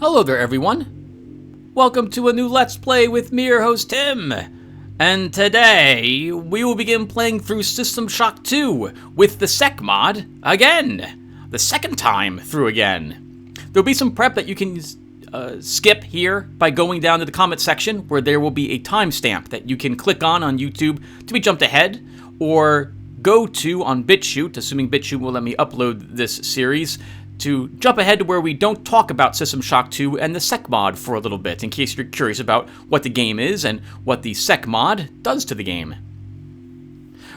Hello there, everyone. Welcome to a new Let's Play with me, your host, Tim. And today, we will begin playing through System Shock 2 with the Secmod again. The second time through again. There'll be some prep that you can skip here by going down to the comment section, where there will be a timestamp that you can click on YouTube to be jumped ahead, or go to on BitChute, assuming BitChute will let me upload this series, to jump ahead to where we don't talk about System Shock 2 and the Secmod for a little bit, in case you're curious about what the game is and what the Secmod does to the game.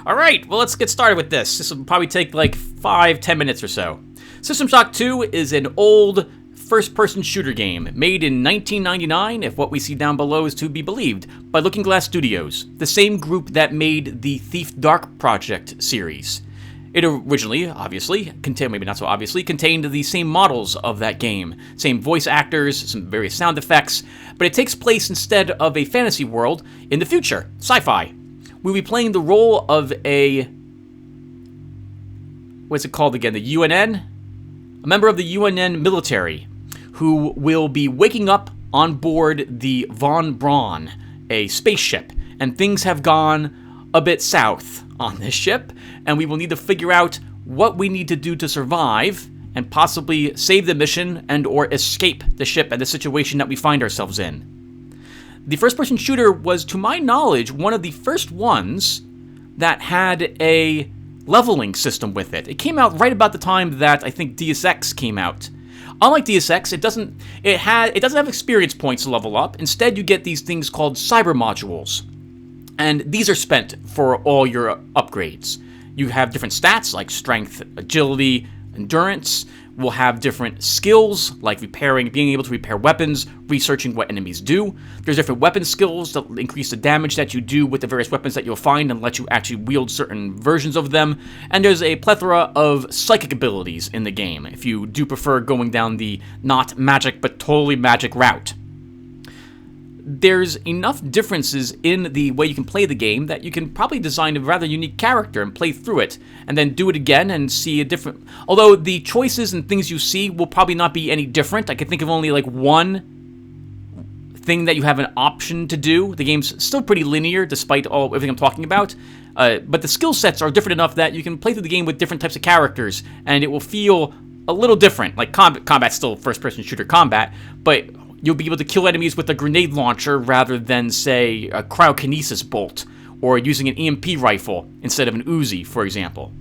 Alright, well, let's get started with this. This will probably take like 5-10 minutes or so. System Shock 2 is an old first-person shooter game made in 1999, if what we see down below is to be believed, by Looking Glass Studios, the same group that made the Thief Dark Project series. It originally, obviously, maybe not so obviously, contained the same models of that game, same voice actors, some various sound effects, but it takes place instead of a fantasy world in the future, sci-fi. We'll be playing the role of what's it called again, the UNN? A member of the UNN military, who will be waking up on board the Braun, a spaceship, and things have gone a bit south on this ship, and we will need to figure out what we need to do to survive and possibly save the mission and or escape the ship and the situation that we find ourselves in. The first-person shooter was, to my knowledge, one of the first ones that had a leveling system with it. It came out right about the time that I think Deus Ex came out. Unlike Deus Ex, it doesn't have experience points to level up. Instead, you get these things called cyber modules. And these are spent for all your upgrades. You have different stats like strength, agility, endurance. We'll have different skills like being able to repair weapons, researching what enemies do. There's different weapon skills that increase the damage that you do with the various weapons that you'll find and let you actually wield certain versions of them. And there's a plethora of psychic abilities in the game, if you do prefer going down the not magic but totally magic route. There's enough differences in the way you can play the game that you can probably design a rather unique character and play through it, and then do it again and see a different... Although the choices and things you see will probably not be any different. I can think of only like one thing that you have an option to do. The game's still pretty linear, despite everything I'm talking about. But the skill sets are different enough that you can play through the game with different types of characters, and it will feel a little different. Like combat's still first-person shooter combat, but you'll be able to kill enemies with a grenade launcher rather than, say, a cryokinesis bolt, or using an EMP rifle instead of an Uzi, for example.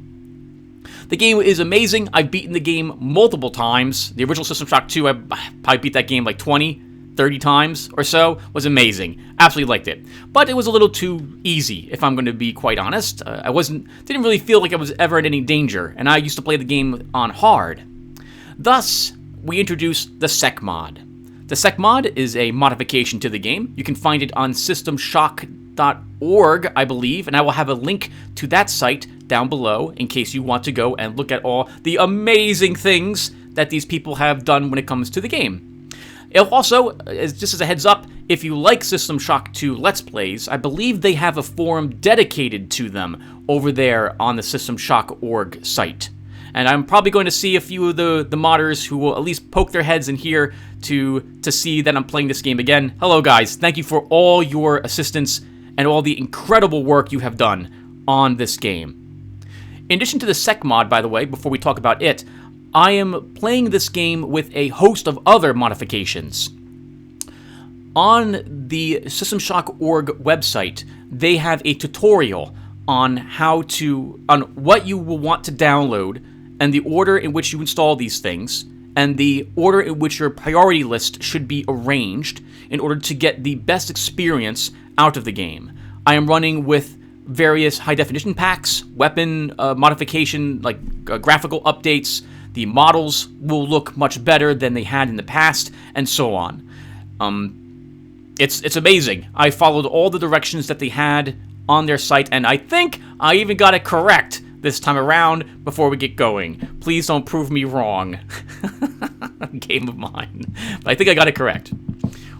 The game is amazing. I've beaten the game multiple times. The original System Shock 2, I probably beat that game like 20, 30 times or so. Was amazing. Absolutely liked it. But it was a little too easy, if I'm going to be quite honest. Didn't really feel like I was ever in any danger, and I used to play the game on hard. Thus, we introduced the Secmod. The Secmod is a modification to the game. You can find it on systemshock.org, I believe, and I will have a link to that site down below in case you want to go and look at all the amazing things that these people have done when it comes to the game. It'll also, just as a heads up, if you like System Shock 2 Let's Plays, I believe they have a forum dedicated to them over there on the systemshock.org site. And I'm probably going to see a few of the modders who will at least poke their heads in here to see that I'm playing this game again. Hello, guys. Thank you for all your assistance and all the incredible work you have done on this game. In addition to the Secmod, by the way, before we talk about it, I am playing this game with a host of other modifications. On the systemshock.org website, they have a tutorial on what you will want to download, and the order in which you install these things, and the order in which your priority list should be arranged in order to get the best experience out of the game. I am running with various high-definition packs, weapon modification, like graphical updates. The models will look much better than they had in the past, and so on. It's amazing. I followed all the directions that they had on their site, and I think I even got it correct this time around before we get going. Please don't prove me wrong. Game of mine. But I think I got it correct.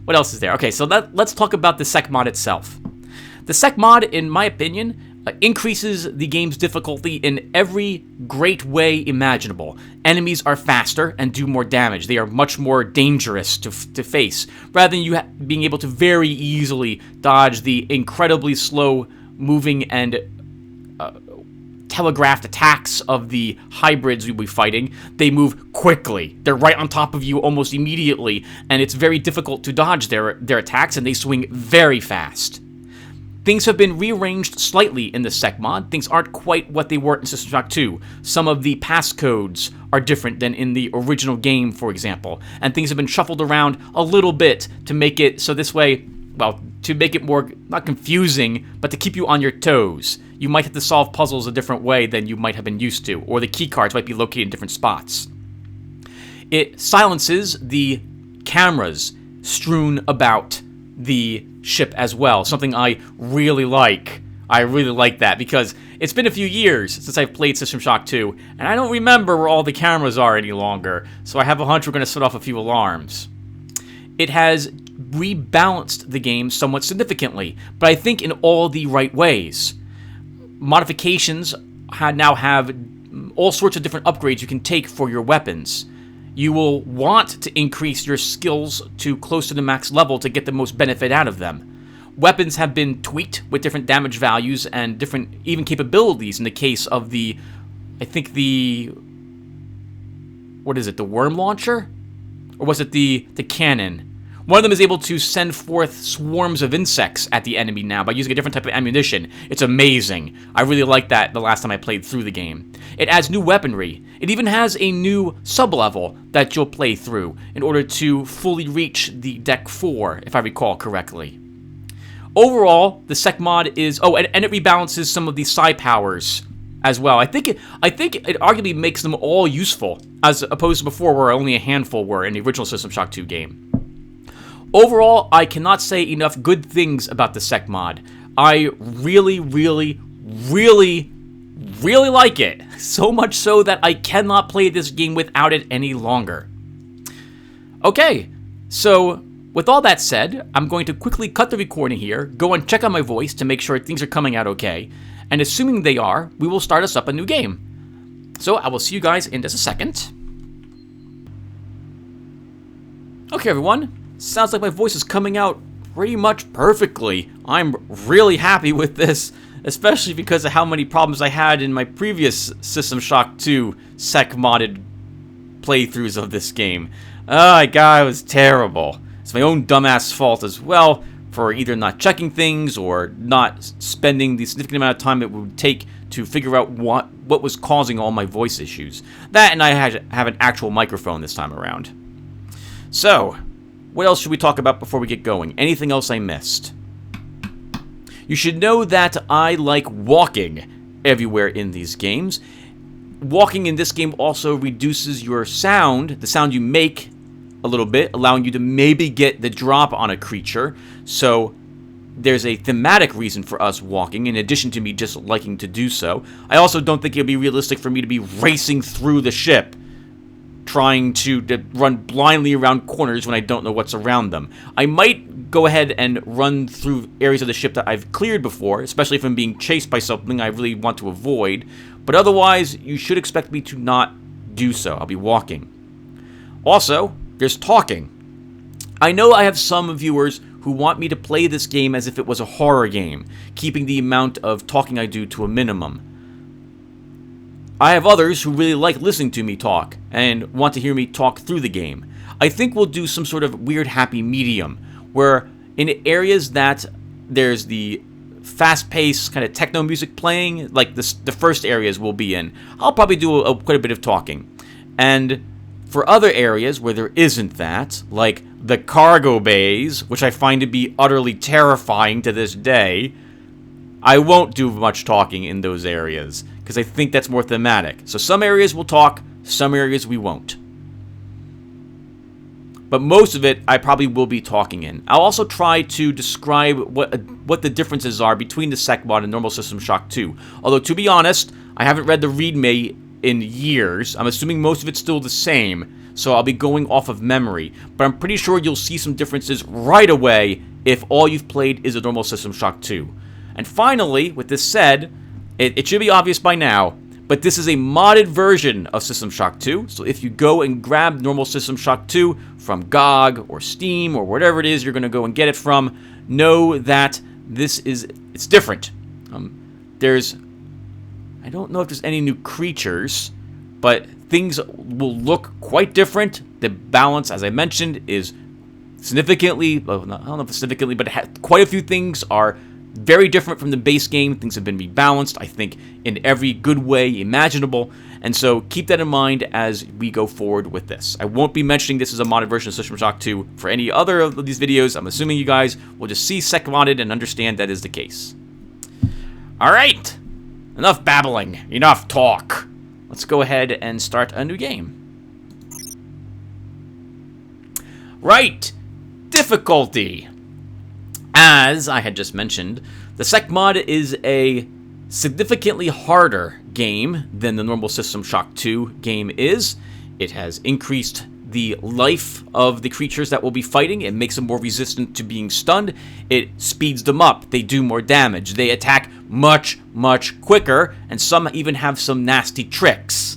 What else is there? Okay, so let's talk about the Secmod itself. The Secmod, in my opinion, increases the game's difficulty in every great way imaginable. Enemies are faster and do more damage. They are much more dangerous to face, rather than you being able to very easily dodge the incredibly slow moving and telegraphed attacks of the hybrids we'll be fighting. They move quickly. They're right on top of you almost immediately, and it's very difficult to dodge their attacks, and they swing very fast. Things have been rearranged slightly in the Secmod. Things aren't quite what they were in System Shock 2. Some of the passcodes are different than in the original game, for example, and things have been shuffled around a little bit to make it so this way, well, to make it more, not confusing, but to keep you on your toes. You might have to solve puzzles a different way than you might have been used to, or the keycards might be located in different spots. It silences the cameras strewn about the ship as well, something I really like. I really like that, because it's been a few years since I've played System Shock 2, and I don't remember where all the cameras are any longer, so I have a hunch we're going to set off a few alarms. It has rebalanced the game somewhat significantly, but I think in all the right ways. Modifications now have all sorts of different upgrades you can take for your weapons. You will want to increase your skills to close to the max level to get the most benefit out of them. Weapons have been tweaked with different damage values and different even capabilities in the case of the, I think the, what is it, the worm launcher? Or was it the cannon? One of them is able to send forth swarms of insects at the enemy now by using a different type of ammunition. It's amazing. I really liked that the last time I played through the game. It adds new weaponry. It even has a new sub-level that you'll play through in order to fully reach the Deck 4, if I recall correctly. Overall, the Secmod is... Oh, and it rebalances some of the psi powers as well. I think it arguably makes them all useful, as opposed to before where only a handful were in the original System Shock 2 game. Overall, I cannot say enough good things about the Secmod. I really, really, really, really like it. So much so that I cannot play this game without it any longer. Okay, so with all that said, I'm going to quickly cut the recording here, go and check on my voice to make sure things are coming out okay, and assuming they are, we will start us up a new game. So I will see you guys in just a second. Okay, everyone. Sounds like my voice is coming out pretty much perfectly. I'm really happy with this, especially because of how many problems I had in my previous System Shock 2 Secmodded playthroughs of this game. God, it was terrible. It's my own dumbass fault as well for either not checking things or not spending the significant amount of time it would take to figure out what was causing all my voice issues. That, and I had to have an actual microphone this time around. So, what else should we talk about before we get going? Anything else I missed? You should know that I like walking everywhere in these games. Walking in this game also reduces your sound, the sound you make, a little bit, allowing you to maybe get the drop on a creature. So there's a thematic reason for us walking, in addition to me just liking to do so. I also don't think it would be realistic for me to be racing through the ship, trying to run blindly around corners when I don't know what's around them. I might go ahead and run through areas of the ship that I've cleared before, especially if I'm being chased by something I really want to avoid, but otherwise, you should expect me to not do so. I'll be walking. Also, there's talking. I know I have some viewers who want me to play this game as if it was a horror game, keeping the amount of talking I do to a minimum. I have others who really like listening to me talk and want to hear me talk through the game. I think we'll do some sort of weird happy medium where in areas that there's the fast-paced kind of techno music playing, like the first areas we'll be in, I'll probably do quite a bit of talking. And for other areas where there isn't that, like the cargo bays, which I find to be utterly terrifying to this day, I won't do much talking in those areas, because I think that's more thematic. So some areas we'll talk, some areas we won't. But most of it, I probably will be talking in. I'll also try to describe what the differences are between the Secmod and normal System Shock 2. Although, to be honest, I haven't read the README in years. I'm assuming most of it's still the same, so I'll be going off of memory. But I'm pretty sure you'll see some differences right away if all you've played is a normal System Shock 2. And finally, with this said, it should be obvious by now, but this is a modded version of System Shock 2. So if you go and grab normal System Shock 2 from GOG or Steam or whatever it is you're going to go and get it from, know that it's different. I don't know if there's any new creatures, but things will look quite different. The balance, as I mentioned, is significantly, well, I don't know if significantly, but quite a few things are very different from the base game. Things have been rebalanced, I think, in every good way imaginable. And so keep that in mind as we go forward with this. I won't be mentioning this as a modded version of System Shock 2 for any other of these videos. I'm assuming you guys will just see Secmodded and understand that is the case. All right. Enough babbling. Enough talk. Let's go ahead and start a new game. Right. Difficulty. As I had just mentioned, the Secmod is a significantly harder game than the normal System Shock 2 game is. It has increased the life of the creatures that we'll be fighting. It makes them more resistant to being stunned. It speeds them up. They do more damage. They attack much, much quicker, and some even have some nasty tricks.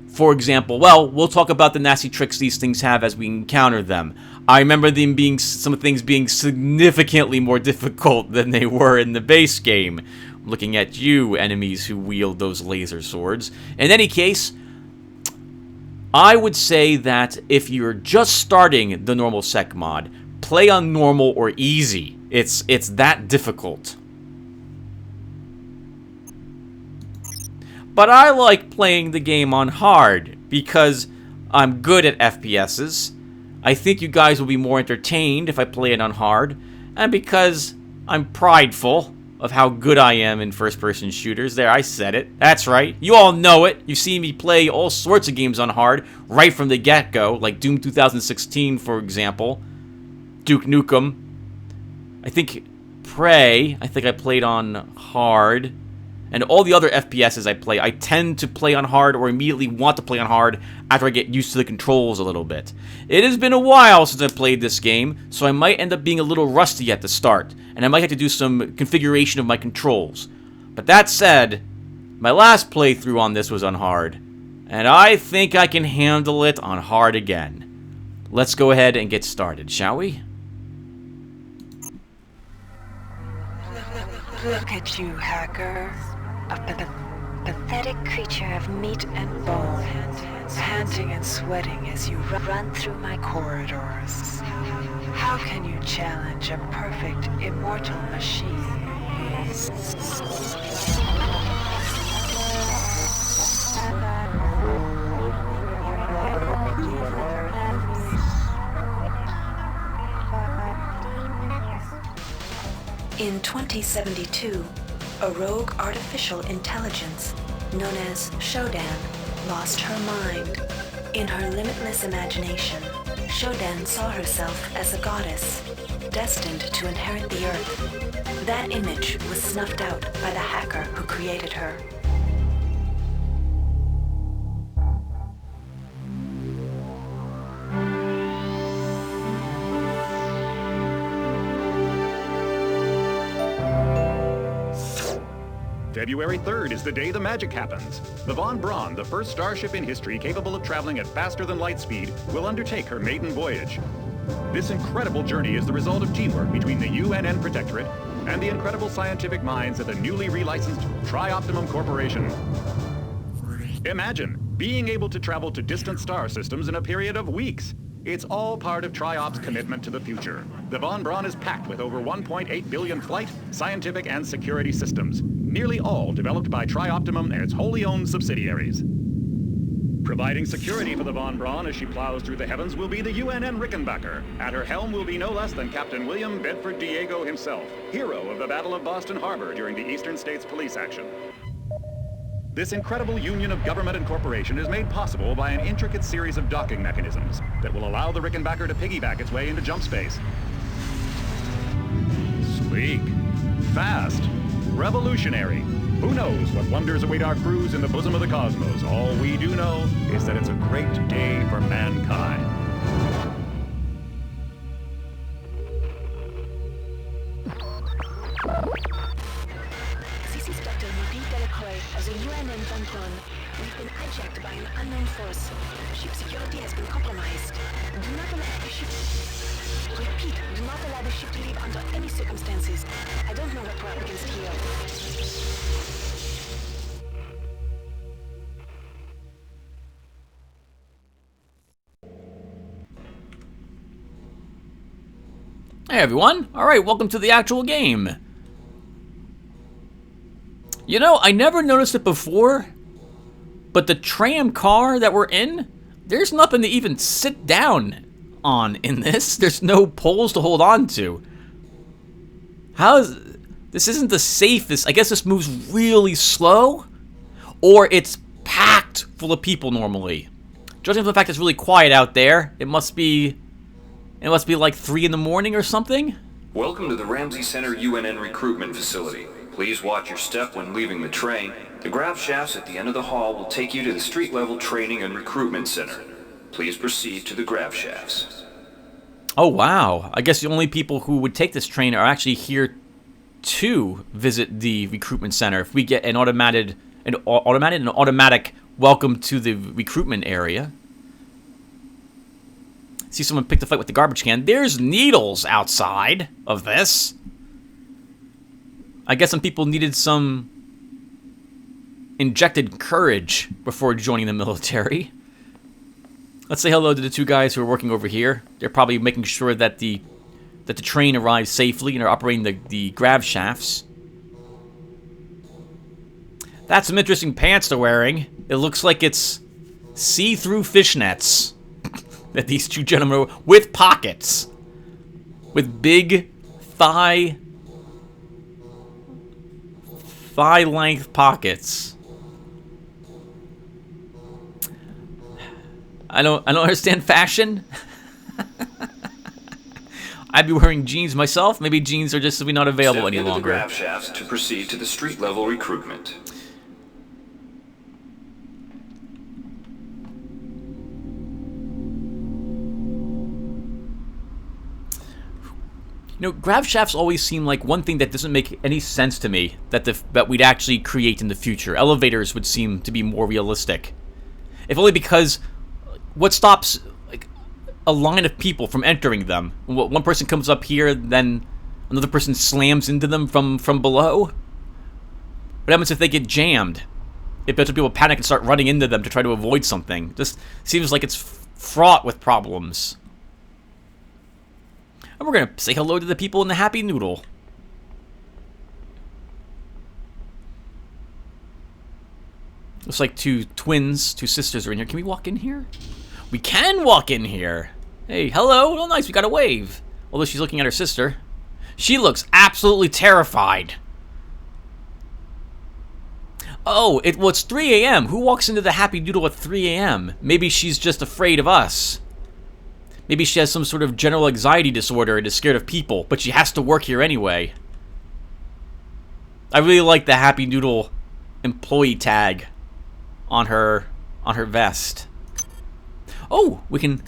For example, well, we'll talk about the nasty tricks these things have as we encounter them. I remember them being some things being significantly more difficult than they were in the base game. Looking at you, enemies who wield those laser swords. In any case, I would say that if you're just starting the normal Secmod, play on normal or easy. It's that difficult. But I like playing the game on hard because I'm good at FPSs. I think you guys will be more entertained if I play it on hard, and because I'm prideful of how good I am in first-person shooters. There, I said it. That's right. You all know it. You've seen me play all sorts of games on hard right from the get-go, like Doom 2016, for example. Duke Nukem. I think Prey, I played on hard. And all the other FPSs I play, I tend to play on hard or immediately want to play on hard after I get used to the controls a little bit. It has been a while since I've played this game, so I might end up being a little rusty at the start, and I might have to do some configuration of my controls. But that said, my last playthrough on this was on hard, and I think I can handle it on hard again. Let's go ahead and get started, shall we? Look at you, hacker. A pathetic creature of meat and bone, panting and sweating as you run through my corridors. How can you challenge a perfect, immortal machine? In 2072, a rogue artificial intelligence known as Shodan lost her mind. In her limitless imagination, Shodan saw herself as a goddess, destined to inherit the earth. That image was snuffed out by the hacker who created her. February 3rd is the day the magic happens. The Von Braun, the first starship in history capable of traveling at faster than light speed, will undertake her maiden voyage. This incredible journey is the result of teamwork between the UNN Protectorate and the incredible scientific minds at the newly relicensed Tri-Optimum Corporation. Imagine being able to travel to distant star systems in a period of weeks. It's all part of Tri-Op's commitment to the future. The Von Braun is packed with over 1.8 billion flight, scientific, and security systems, nearly all developed by Tri-Optimum and its wholly owned subsidiaries. Providing security for the Von Braun as she plows through the heavens will be the UNN Rickenbacker. At her helm will be no less than Captain William Bedford Diego himself, hero of the Battle of Boston Harbor during the Eastern States Police action. This incredible union of government and corporation is made possible by an intricate series of docking mechanisms that will allow the Rickenbacker to piggyback its way into jump space. Sleek, fast, revolutionary. Who knows what wonders await our crews in the bosom of the cosmos? All we do know is that it's a great day for mankind. force. Ship security has been compromised. Do not allow the ship... Repeat, do not allow the ship to leave under any circumstances. I don't know what we're up against here. Hey everyone! Alright, welcome to the actual game. You know, I never noticed it before, but the tram car that we're in, there's nothing to even sit down on in this. There's no poles to hold on to. This isn't the safest. I guess this moves really slow, or it's packed full of people normally. Judging from the fact it's really quiet out there, it must be like 3 in the morning or something. Welcome to the Ramsey Center UNN recruitment facility. Please watch your step when leaving the train. The grab shafts at the end of the hall will take you to the street-level training and recruitment center. Please proceed to the grab shafts. Oh, wow. I guess the only people who would take this train are actually here to visit the recruitment center. If we get an automatic welcome to the recruitment area. See someone pick the fight with the garbage can. There's needles outside of this. I guess some people needed some injected courage before joining the military. Let's say hello to the 2 guys who are working over here. They're probably making sure that the train arrives safely and are operating the grab shafts. That's some interesting pants they're wearing. It looks like it's see-through fishnets that these 2 gentlemen are with pockets. With big thigh-length pockets. I don't understand fashion. I'd be wearing jeans myself. Maybe jeans are just simply not available any longer. Step into the grab shafts to proceed to the street-level recruitment. You know, grab shafts always seem like one thing that doesn't make any sense to me that we'd actually create in the future. Elevators would seem to be more realistic. If only because what stops like a line of people from entering them? One person comes up here, then another person slams into them from below? What happens if they get jammed? If bunch of people panic and start running into them to try to avoid something? Just seems like it's fraught with problems. And we're going to say hello to the people in the Happy Noodle. Looks like 2 sisters are in here. Can we walk in here? We can walk in here. Hey, hello. Oh, nice. We got a wave. Although she's looking at her sister. She looks absolutely terrified. Oh, it's 3 a.m. Who walks into the Happy Noodle at 3 a.m.? Maybe she's just afraid of us. Maybe she has some sort of general anxiety disorder and is scared of people, but she has to work here anyway. I really like the Happy Noodle employee tag on her vest. Oh, we can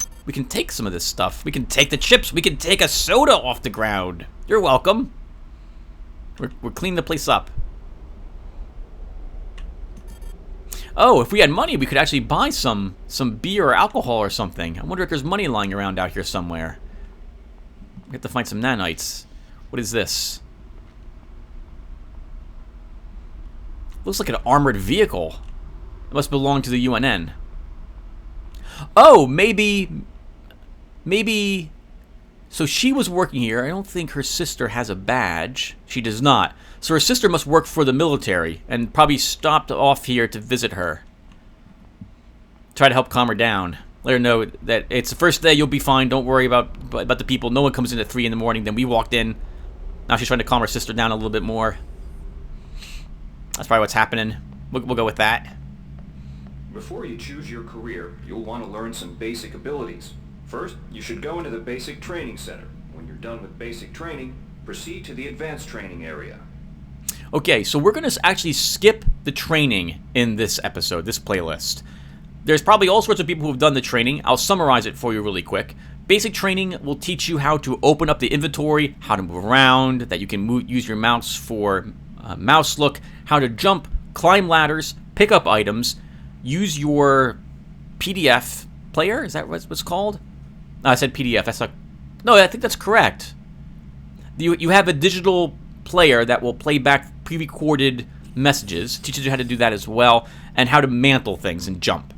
take some of this stuff. We can take the chips. We can take a soda off the ground. You're welcome. We're cleaning the place up. Oh, if we had money, we could actually buy some beer or alcohol or something. I wonder if there's money lying around out here somewhere. We have to find some nanites. What is this? Looks like an armored vehicle. It must belong to the UNN. Oh, maybe... So she was working here. I don't think her sister has a badge. She does not. So her sister must work for the military and probably stopped off here to visit her. Try to help calm her down. Let her know that it's the first day, you'll be fine. Don't worry about the people. No one comes in at 3 in the morning. Then we walked in. Now she's trying to calm her sister down a little bit more. That's probably what's happening. We'll go with that. Before you choose your career, you'll want to learn some basic abilities. First, you should go into the basic training center. When you're done with basic training, proceed to the advanced training area. Okay, so we're going to actually skip the training in this episode, this playlist. There's probably all sorts of people who have done the training. I'll summarize it for you really quick. Basic training will teach you how to open up the inventory, how to move around, that you can use your mouse for mouse look, how to jump, climb ladders, pick up items, use your PDF player. Is that what's called? No, I said PDF. That's not. No, I think that's correct. You have a digital player that will play back pre-recorded messages. Teaches you how to do that as well, and how to mantle things and jump.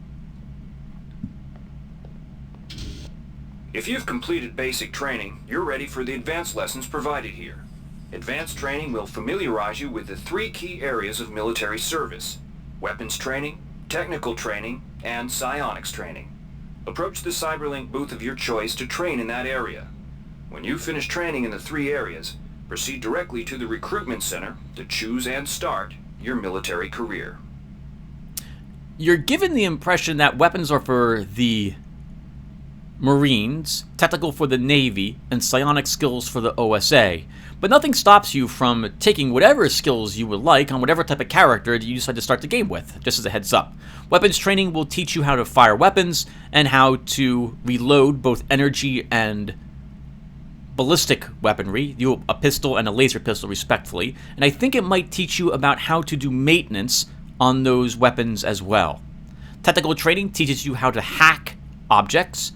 If you've completed basic training, you're ready for the advanced lessons provided here. Advanced training will familiarize you with the 3 key areas of military service: weapons training, technical training, and psionics training. Approach the Cyberlink booth of your choice to train in that area. When you finish training in the 3 areas, proceed directly to the recruitment center to choose and start your military career. You're given the impression that weapons are for the Marines, technical for the Navy, and psionic skills for the OSA. But nothing stops you from taking whatever skills you would like on whatever type of character you decide to start the game with, just as a heads up. Weapons training will teach you how to fire weapons and how to reload both energy and ballistic weaponry, a pistol and a laser pistol respectively, and I think it might teach you about how to do maintenance on those weapons as well. Technical training teaches you how to hack objects,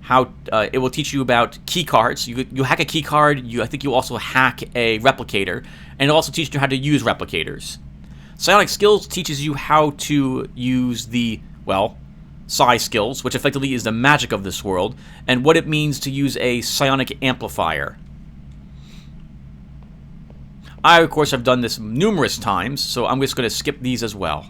how it will teach you about key cards. You hack a key card, I think you also hack a replicator, and it also teaches you how to use replicators. Psionic skills teaches you how to use the, psi skills, which effectively is the magic of this world, and what it means to use a psionic amplifier. I, of course, have done this numerous times, so I'm just going to skip these as well.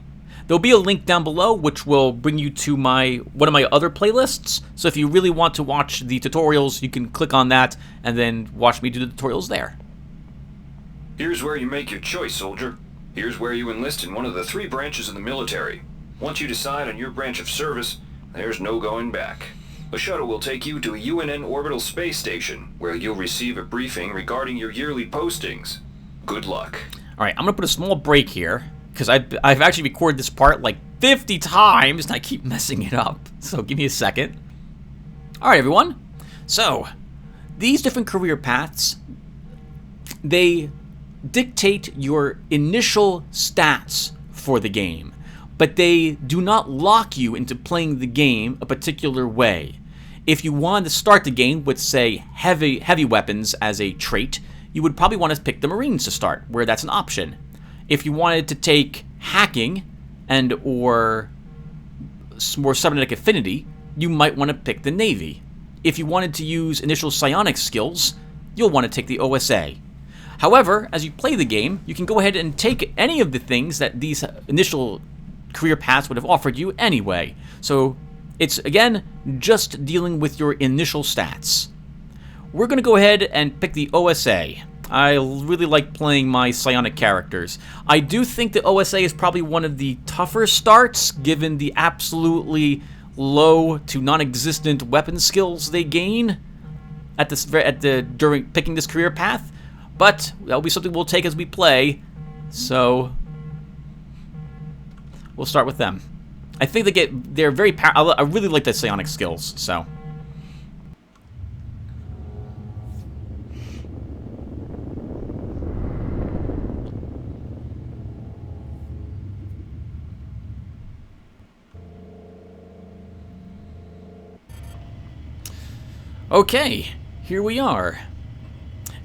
There'll be a link down below which will bring you to one of my other playlists, so if you really want to watch the tutorials, you can click on that and then watch me do the tutorials there. Here's where you make your choice, soldier. Here's where you enlist in one of the 3 branches of the military. Once you decide on your branch of service, there's no going back. A shuttle will take you to a UNN orbital space station, where you'll receive a briefing regarding your yearly postings. Good luck. Alright, I'm going to put a small break here, because I've actually recorded this part like 50 times, and I keep messing it up. So give me a second. Alright, everyone. So, these different career paths, they dictate your initial stats for the game, but they do not lock you into playing the game a particular way. If you wanted to start the game with, say, heavy weapons as a trait, you would probably want to pick the Marines to start, where that's an option. If you wanted to take hacking or more cybernetic affinity, you might want to pick the Navy. If you wanted to use initial psionic skills, you'll want to take the OSA. However, as you play the game, you can go ahead and take any of the things that these initial career paths would have offered you anyway. So it's, again, just dealing with your initial stats. We're going to go ahead and pick the OSA. I really like playing my psionic characters. I do think the OSA is probably one of the tougher starts, given the absolutely low to non-existent weapon skills they gain during picking this career path. But that'll be something we'll take as we play. So we'll start with them. I think they're very powerful. I really like the psionic skills. So. Okay, here we are.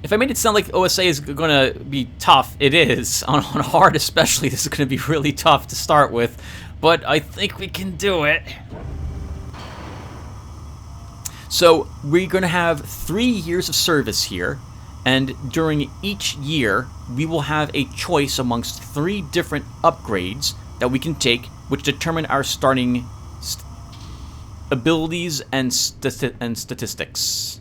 If I made it sound like OSA is going to be tough, it is. On hard especially, this is going to be really tough to start with. But I think we can do it. So, we're going to have 3 years of service here. And during each year, we will have a choice amongst 3 different upgrades that we can take, which determine our starting abilities and statistics.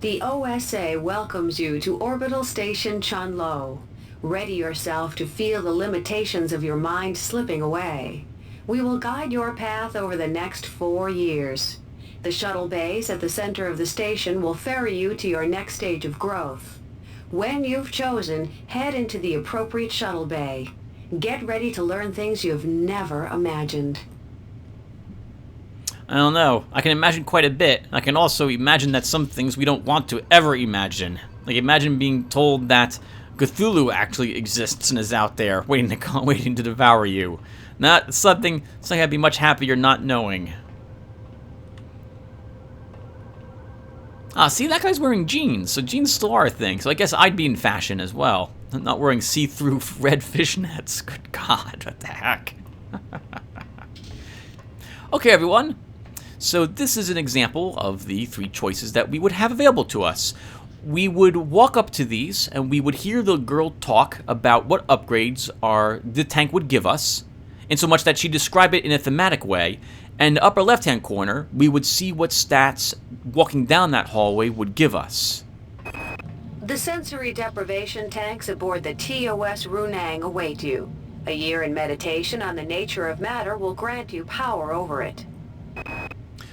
The OSA welcomes you to Orbital Station Chunlo. Ready yourself to feel the limitations of your mind slipping away. We will guide your path over the next 4 years. The shuttle base at the center of the station will ferry you to your next stage of growth. When you've chosen, head into the appropriate shuttle bay. Get ready to learn things you've never imagined. I don't know. I can imagine quite a bit. I can also imagine that some things we don't want to ever imagine. Like, imagine being told that Cthulhu actually exists and is out there waiting to devour you. Not something I'd be much happier not knowing. Ah, see, that guy's wearing jeans, so jeans still are a thing. So I guess I'd be in fashion as well. I'm not wearing see-through red fishnets. Good God, what the heck? Okay, everyone. So this is an example of the 3 choices that we would have available to us. We would walk up to these, and we would hear the girl talk about what upgrades the tank would give us, in so much that she'd describe it in a thematic way. And the upper left-hand corner, we would see what stats walking down that hallway would give us. The sensory deprivation tanks aboard the TOS Runang await you. A year in meditation on the nature of matter will grant you power over it.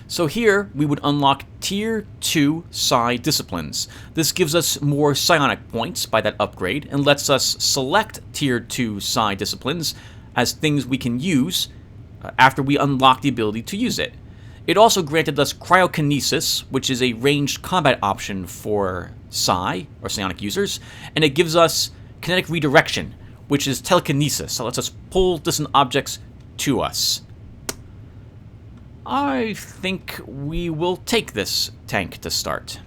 So here, we would unlock Tier 2 Psi disciplines. This gives us more psionic points by that upgrade, and lets us select Tier 2 Psi disciplines as things we can use after we unlock the ability to use it. It also granted us cryokinesis, which is a ranged combat option for Psi, or psionic users, and it gives us kinetic redirection, which is telekinesis, so it lets us pull distant objects to us. I think we will take this tank to start.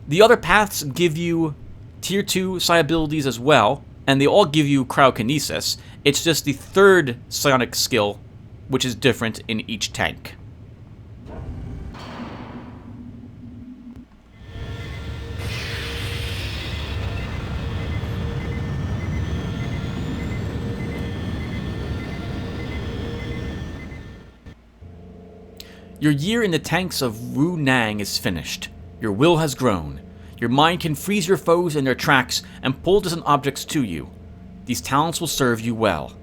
The other paths give you Tier 2 Psi abilities as well, and they all give you cryokinesis. It's just the 3rd psionic skill which is different in each tank. Your year in the tanks of Runang is finished. Your will has grown. Your mind can freeze your foes in their tracks and pull distant objects to you. These talents will serve you well.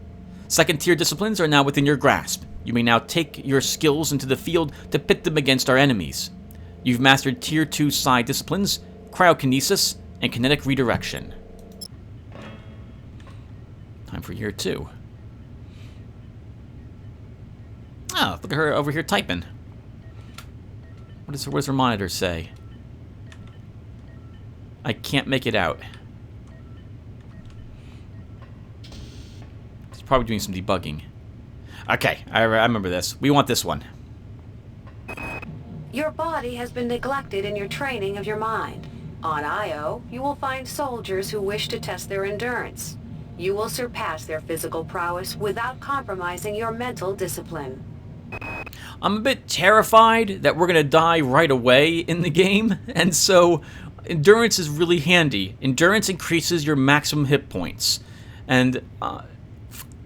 2nd tier disciplines are now within your grasp. You may now take your skills into the field to pit them against our enemies. You've mastered Tier 2 Psi disciplines, cryokinesis, and kinetic redirection. Time for year 2. Oh, look at her over here typing. What does her monitor say? I can't make it out. It's probably doing some debugging. Okay, I remember this. We want this one. Your body has been neglected in your training of your mind. On Io, you will find soldiers who wish to test their endurance. You will surpass their physical prowess without compromising your mental discipline. I'm a bit terrified that we're going to die right away in the game, and so endurance is really handy. Endurance increases your maximum hit points, and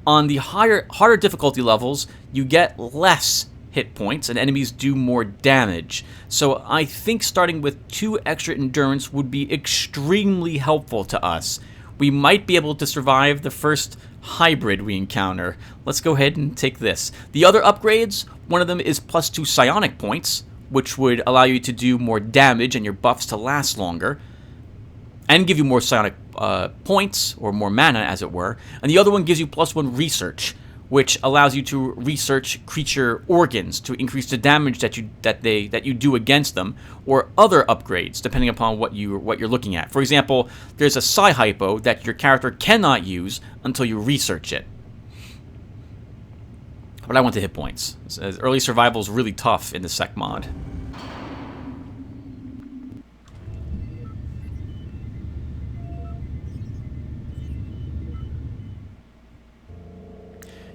on the harder difficulty levels, you get less hit points and enemies do more damage. So I think starting with 2 extra endurance would be extremely helpful to us. We might be able to survive the first hybrid we encounter. Let's go ahead and take this. The other upgrades, one of them is +2 psionic points, which would allow you to do more damage and your buffs to last longer, and give you more psionic points, or more mana as it were. And the other one gives you +1 research, which allows you to research creature organs to increase the damage that you do against them, or other upgrades depending upon what you're looking at. For example, there's a psi hypo that your character cannot use until you research it. But I want the hit points. Early survival is really tough in the Secmod.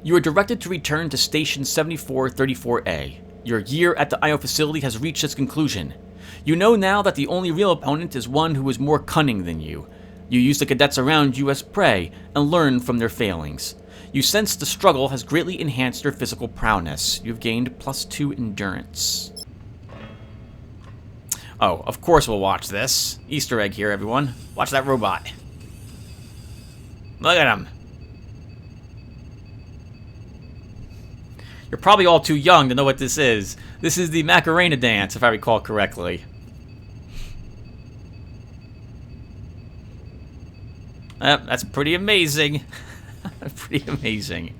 You are directed to return to Station 7434A. Your year at the IO facility has reached its conclusion. You know now that the only real opponent is one who is more cunning than you. You use the cadets around you as prey and learn from their failings. You sense the struggle has greatly enhanced your physical prowess. You've gained +2 endurance. Oh, of course we'll watch this. Easter egg here, everyone. Watch that robot. Look at him. You're probably all too young to know what this is. This is the Macarena dance, if I recall correctly. That's pretty amazing. Pretty amazing.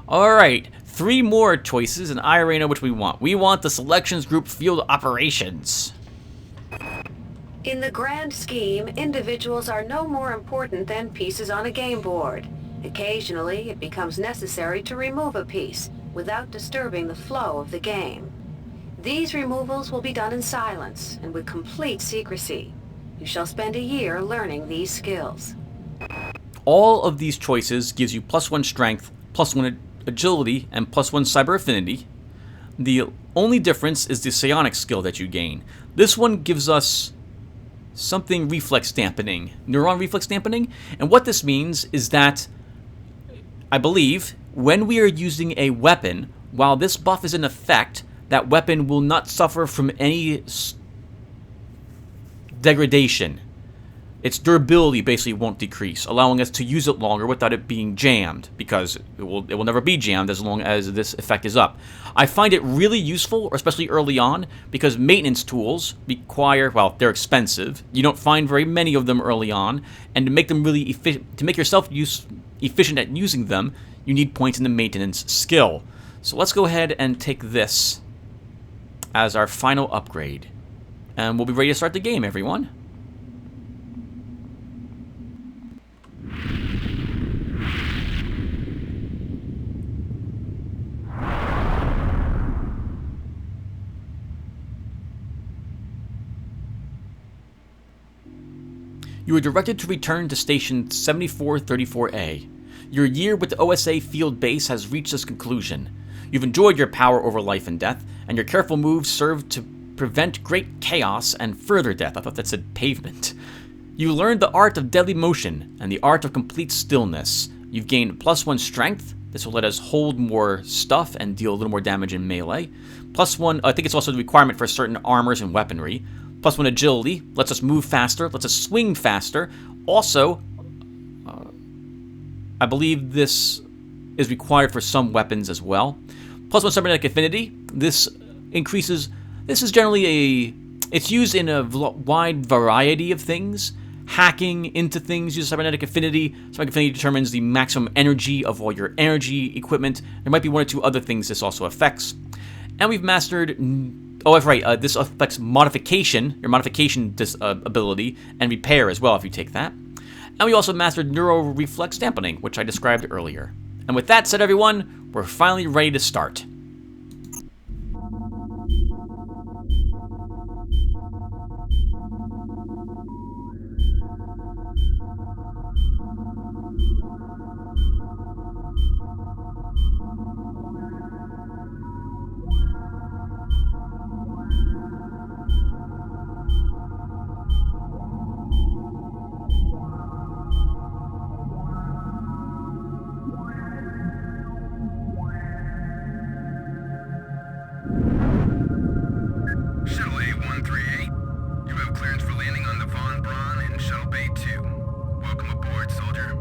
Alright, 3 more choices, and I already know which we want. We want the Selections Group Field Operations. In the grand scheme, individuals are no more important than pieces on a game board. Occasionally, it becomes necessary to remove a piece without disturbing the flow of the game. These removals will be done in silence and with complete secrecy. You shall spend a year learning these skills. All of these choices gives you +1 strength, +1 agility, and +1 cyber affinity. The only difference is the psionic skill that you gain. This one gives us something reflex dampening, neuron reflex dampening, and what this means is that, I believe, when we are using a weapon, while this buff is in effect, that weapon will not suffer from any degradation. Its durability basically won't decrease, allowing us to use it longer without it being jammed, because it will never be jammed as long as this effect is up. I find it really useful, especially early on, because maintenance tools require, well, they're expensive. You don't find very many of them early on, and to make them really efficient, to make yourself efficient at using them, you need points in the maintenance skill. So let's go ahead and take this as our final upgrade, and we'll be ready to start the game, everyone. You are directed to return to Station 7434A. Your year with the OSA field base has reached its conclusion. You've enjoyed your power over life and death, and your careful moves served to prevent great chaos and further death. I thought that said pavement. You learned the art of deadly motion and the art of complete stillness. You've gained +1 strength. This will let us hold more stuff and deal a little more damage in melee. +1, I think it's also the requirement for certain armors and weaponry. +1 agility, lets us move faster, lets us swing faster. Also, I believe this is required for some weapons as well. +1 cybernetic affinity, this increases, this is generally it's used in a wide variety of things. Hacking into things uses cybernetic affinity. Cybernetic affinity determines the maximum energy of all your energy equipment. There might be one or two other things this also affects. And we've mastered, oh, that's right, this affects modification, your modification ability, and repair as well if you take that. And we also mastered neuro reflex dampening, which I described earlier. And with that said, everyone, we're finally ready to start. Shuttle A-138, you have clearance for landing on the Von Braun in Shuttle Bay 2. Welcome aboard, soldier.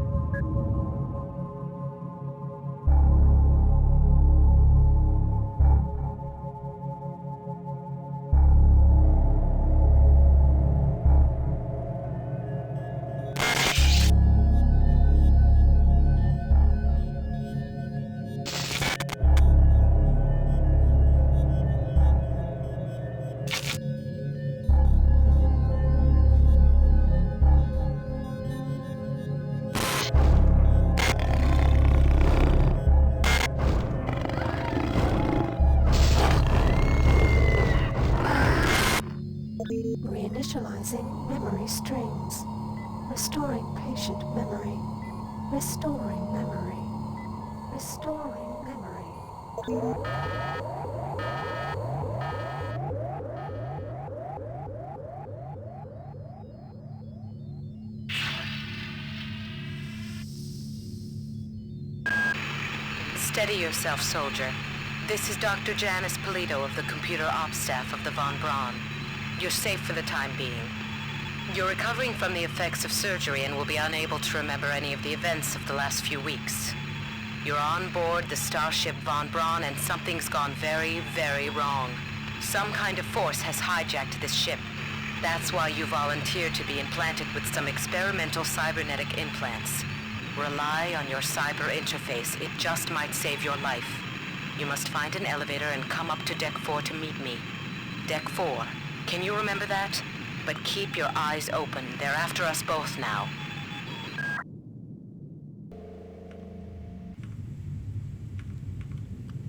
Reinitializing memory strings. Restoring patient memory. Restoring memory. Restoring memory. Steady yourself, soldier. This is Dr. Janice Polito of the Computer Ops staff of the Von Braun. You're safe for the time being. You're recovering from the effects of surgery and will be unable to remember any of the events of the last few weeks. You're on board the starship Von Braun and something's gone very, very wrong. Some kind of force has hijacked this ship. That's why you volunteered to be implanted with some experimental cybernetic implants. Rely on your cyber interface. It just might save your life. You must find an elevator and come up to Deck 4 to meet me. Deck 4. Can you remember that? But keep your eyes open. They're after us both now.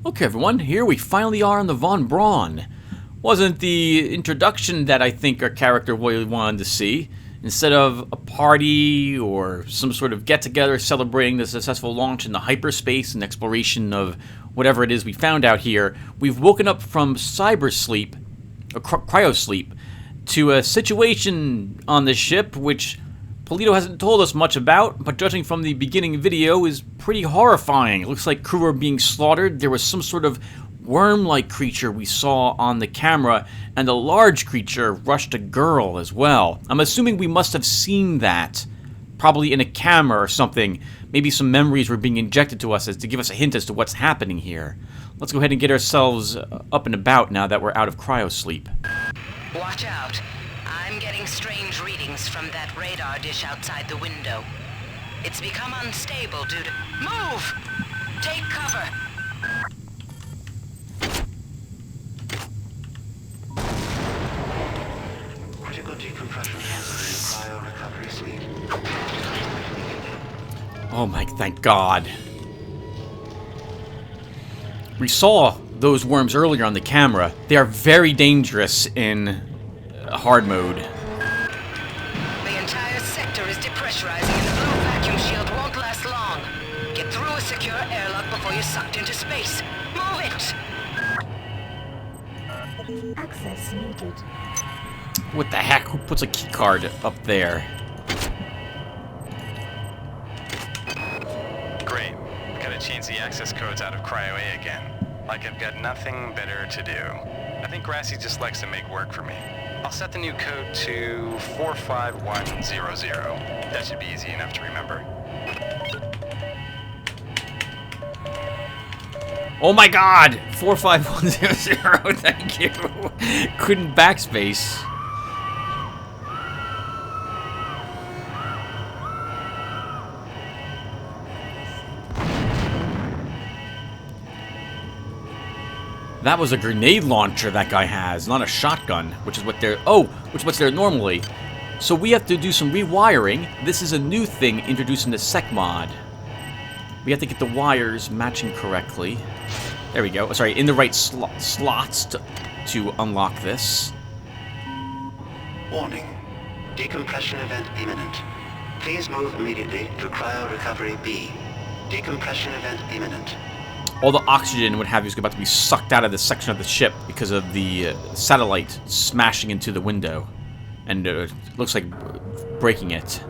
Okay, everyone, here we finally are on the Von Braun. Wasn't the introduction that I think our character really wanted to see. Instead of a party or some sort of get-together celebrating the successful launch into hyperspace and exploration of whatever it is we found out here, we've woken up from cybersleep, or cryosleep, to a situation on the ship which Polito hasn't told us much about, but judging from the beginning video is pretty horrifying. It looks like crew are being slaughtered. There was some sort of worm-like creature we saw on the camera, and a large creature rushed a girl as well. I'm assuming we must have seen that, probably in a camera or something. Maybe some memories were being injected to us as to give us a hint as to what's happening here. Let's go ahead and get ourselves up and about now that we're out of cryosleep. Watch out. I'm getting strange readings from that radar dish outside the window. It's become unstable due to... Move! Take cover! Critical decompression hazard in cryo recovery sleep. Oh my, thank God. We saw those worms earlier on the camera. They are very dangerous in hard mode. The entire sector is depressurizing and the blue vacuum shield won't last long. Get through a secure airlock before you're sucked into space. Move it! Access needed. What the heck? Who puts a keycard up there? Great. Gotta change the access codes out of Cryo A again. Like I've got nothing better to do. I think Grassy just likes to make work for me. I'll set the new code to 45100. That should be easy enough to remember. Oh my God! 45100, thank you. Couldn't backspace. That was a grenade launcher that guy has, not a shotgun, which is what they're... Oh, which is what's there normally. So we have to do some rewiring. This is a new thing introduced in the Secmod. We have to get the wires matching correctly. There we go. Sorry, in the right slots to unlock this. Warning. Decompression event imminent. Please move immediately to cryo recovery B. Decompression event imminent. All the oxygen and what have you is about to be sucked out of this section of the ship because of the satellite smashing into the window. And looks like breaking it.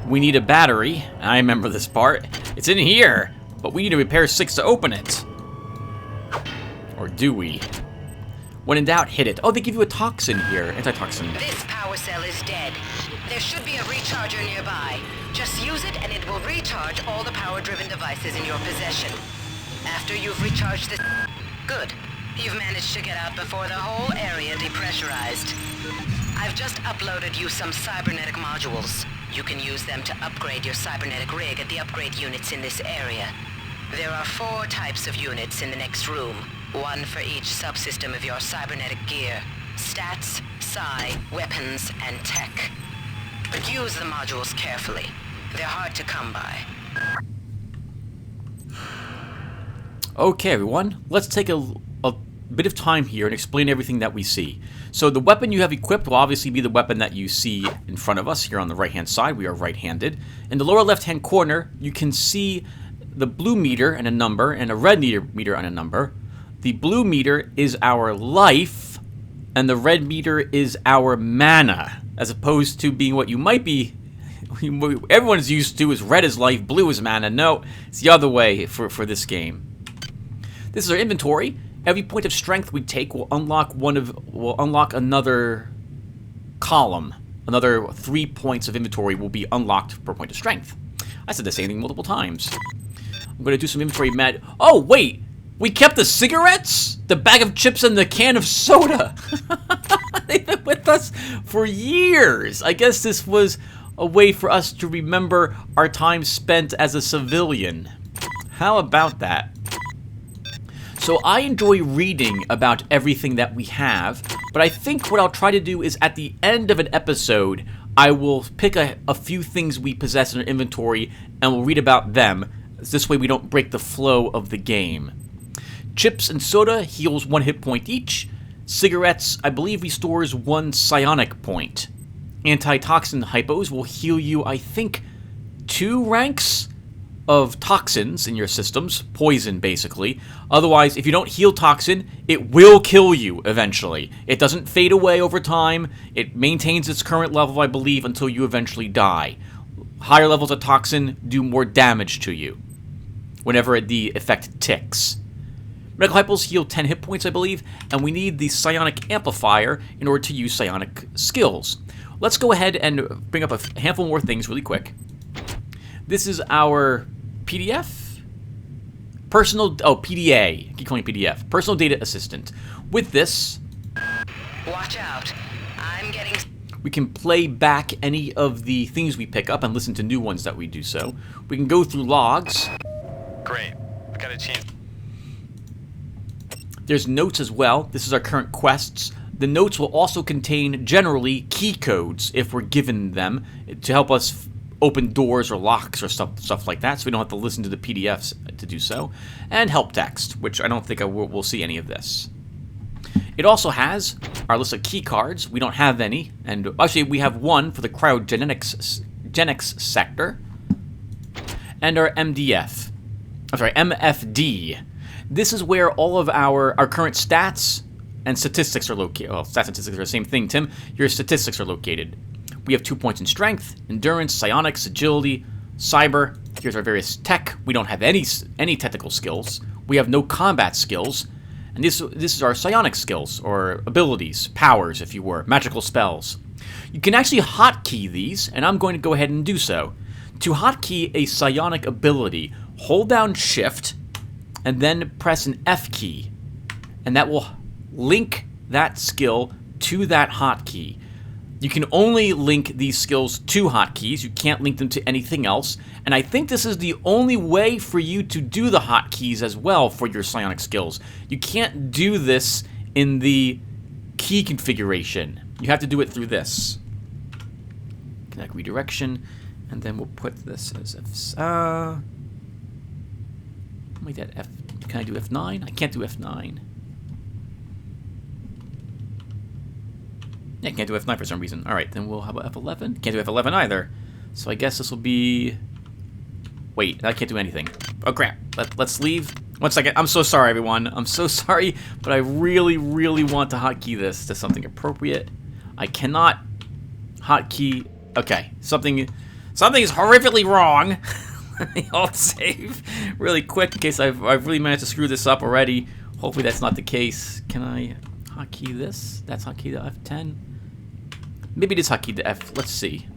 We need a battery. I remember this part. It's in here, but we need to repair 6 to open it. Or do we? When in doubt, hit it. Oh, they give you a toxin here. Antitoxin. This power cell is dead. There should be a recharger nearby. Just use it and it will recharge all the power-driven devices in your possession. After you've recharged this... Good. You've managed to get out before the whole area depressurized. I've just uploaded you some cybernetic modules. You can use them to upgrade your cybernetic rig at the upgrade units in this area. There are 4 types of units in the next room. 1 for each subsystem of your cybernetic gear. Stats, psi, weapons, and tech. But use the modules carefully. They're hard to come by. Okay, everyone. Let's take a bit of time here and explain everything that we see. So the weapon you have equipped will obviously be the weapon that you see in front of us here on the right-hand side. We are right-handed. In the lower left-hand corner, you can see the blue meter and a number, and a red meter and a number. The blue meter is our life, and the red meter is our mana, as opposed to being what you might be... Everyone's used to is red is life, blue is mana. No, it's the other way for this game. This is our inventory. Every point of strength we take will unlock another column. Another 3 points of inventory will be unlocked per point of strength. I said the same thing multiple times. I'm going to do some inventory med. Oh, wait! We kept the cigarettes? The bag of chips and the can of soda. They've been with us for years. I guess this was a way for us to remember our time spent as a civilian. How about that? So I enjoy reading about everything that we have, but I think what I'll try to do is at the end of an episode, I will pick a few things we possess in our inventory and we'll read about them. This way we don't break the flow of the game. Chips and soda heals 1 hit point each. Cigarettes, I believe, restores 1 psionic point. Antitoxin hypos will heal you, I think, 2 ranks of toxins in your systems. Poison, basically. Otherwise, if you don't heal toxin, it will kill you eventually. It doesn't fade away over time. It maintains its current level, I believe, until you eventually die. Higher levels of toxin do more damage to you whenever the effect ticks. Medical hypos heal 10 hit points, I believe, and we need the psionic amplifier in order to use psionic skills. Let's go ahead and bring up a handful more things really quick. This is our PDF? PDA. I keep calling it PDF. Personal Data Assistant. With this, Watch out. I'm getting... we can play back any of the things we pick up and listen to new ones that we do so. We can go through logs. Great. We got a change. There's notes as well. This is our current quests. The notes will also contain, generally, key codes, if we're given them, to help us open doors or locks or stuff like that, so we don't have to listen to the PDFs to do so. And help text, which I don't think we'll see any of this. It also has our list of key cards. We don't have any, and actually we have one for the cryogenics sector, and our MFD. This is where all of our current stats and statistics are located. Well, stats and statistics are the same thing, Tim. Your statistics are located. We have 2 points in strength, endurance, psionics, agility, cyber. Here's our various tech. We don't have any technical skills. We have no combat skills. And this is our psionic skills, or abilities, powers, if you were, magical spells. You can actually hotkey these, and I'm going to go ahead and do so. To hotkey a psionic ability, hold down Shift, and then press an F key, and that will link that skill to that hotkey. You can only link these skills to hotkeys. You can't link them to anything else. And I think this is the only way for you to do the hotkeys as well for your psionic skills. You can't do this in the key configuration. You have to do it through this. Connect redirection, and then we'll put this as make that F. Can I do F9? I can't do F9. Yeah, I can't do F9 for some reason. Alright, then we'll have F11. Can't do F11 either. So I guess this will be... Wait, I can't do anything. Oh crap. Let's leave. 1 second. I'm so sorry, everyone. I'm so sorry, but I really, really want to hotkey this to something appropriate. I cannot hotkey... Okay, something is horrifically wrong. Let me alt save really quick in case I've really managed to screw this up already. Hopefully that's not the case. Can I hotkey this? That's hotkey to F10. Maybe it is hotkey to F. Let's see.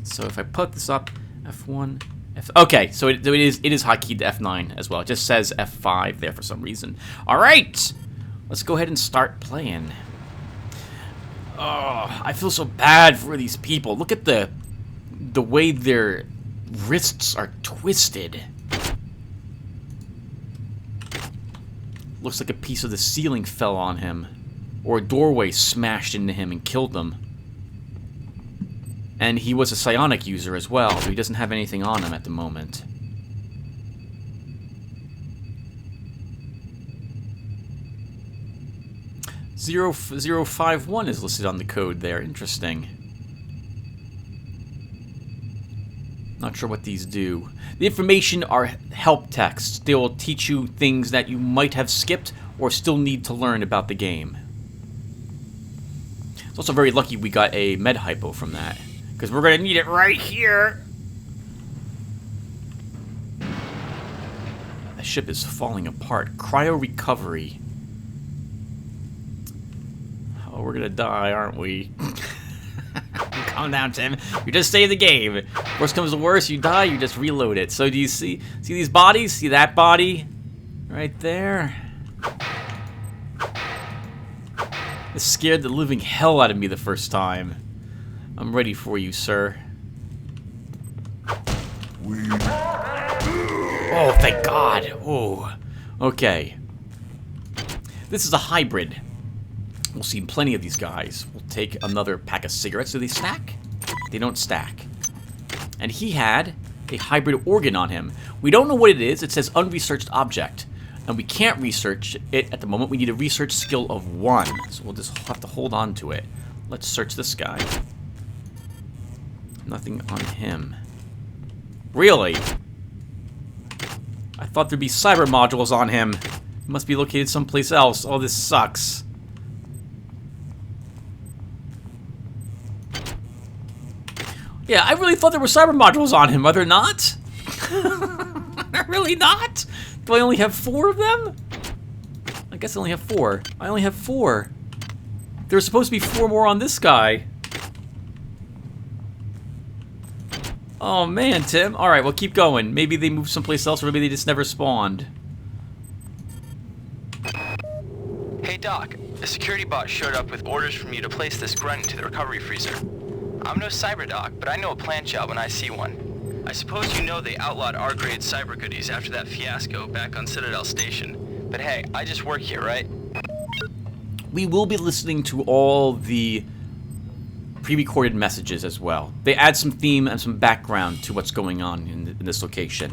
So if I put this up, F1, F. Okay, so it is hotkey to F9 as well. It just says F5 there for some reason. All right, let's go ahead and start playing. Oh, I feel so bad for these people. Look at the way their wrists are twisted. Looks like a piece of the ceiling fell on him, or a doorway smashed into him and killed him. And he was a psionic user as well, so he doesn't have anything on him at the moment. .051 is listed on the code there. Interesting. Not sure what these do. The information are help texts. They will teach you things that you might have skipped or still need to learn about the game. It's also very lucky we got a med hypo from that, because we're going to need it right here. The ship is falling apart. Cryo recovery. Oh, we're going to die, aren't we? Calm down, Tim. You just save the game. Worst comes to worst, you die, you just reload it. So do you see these bodies? See that body? Right there? It scared the living hell out of me the first time. I'm ready for you, sir. Oh, thank God. Oh, okay. This is a hybrid. We'll see plenty of these guys. We'll take another pack of cigarettes. Do they stack? They don't stack. And he had a hybrid organ on him. We don't know what it is. It says unresearched object. And we can't research it at the moment. We need a research skill of 1. So we'll just have to hold on to it. Let's search this guy. Nothing on him. Really? I thought there'd be cyber modules on him. He must be located someplace else. Oh, this sucks. Yeah, I really thought there were cyber modules on him. Are there not? Really not? Do I only have 4 of them? I guess I only have 4. I only have 4. There were supposed to be 4 more on this guy. Oh man, Tim. Alright, well keep going. Maybe they moved someplace else, or maybe they just never spawned. Hey Doc, a security bot showed up with orders from you to place this grunt into the recovery freezer. I'm no cyber doc, but I know a plant job when I see one. I suppose you know they outlawed R-grade cyber goodies after that fiasco back on Citadel Station. But hey, I just work here, right? We will be listening to all the pre-recorded messages as well. They add some theme and some background to what's going on in this location.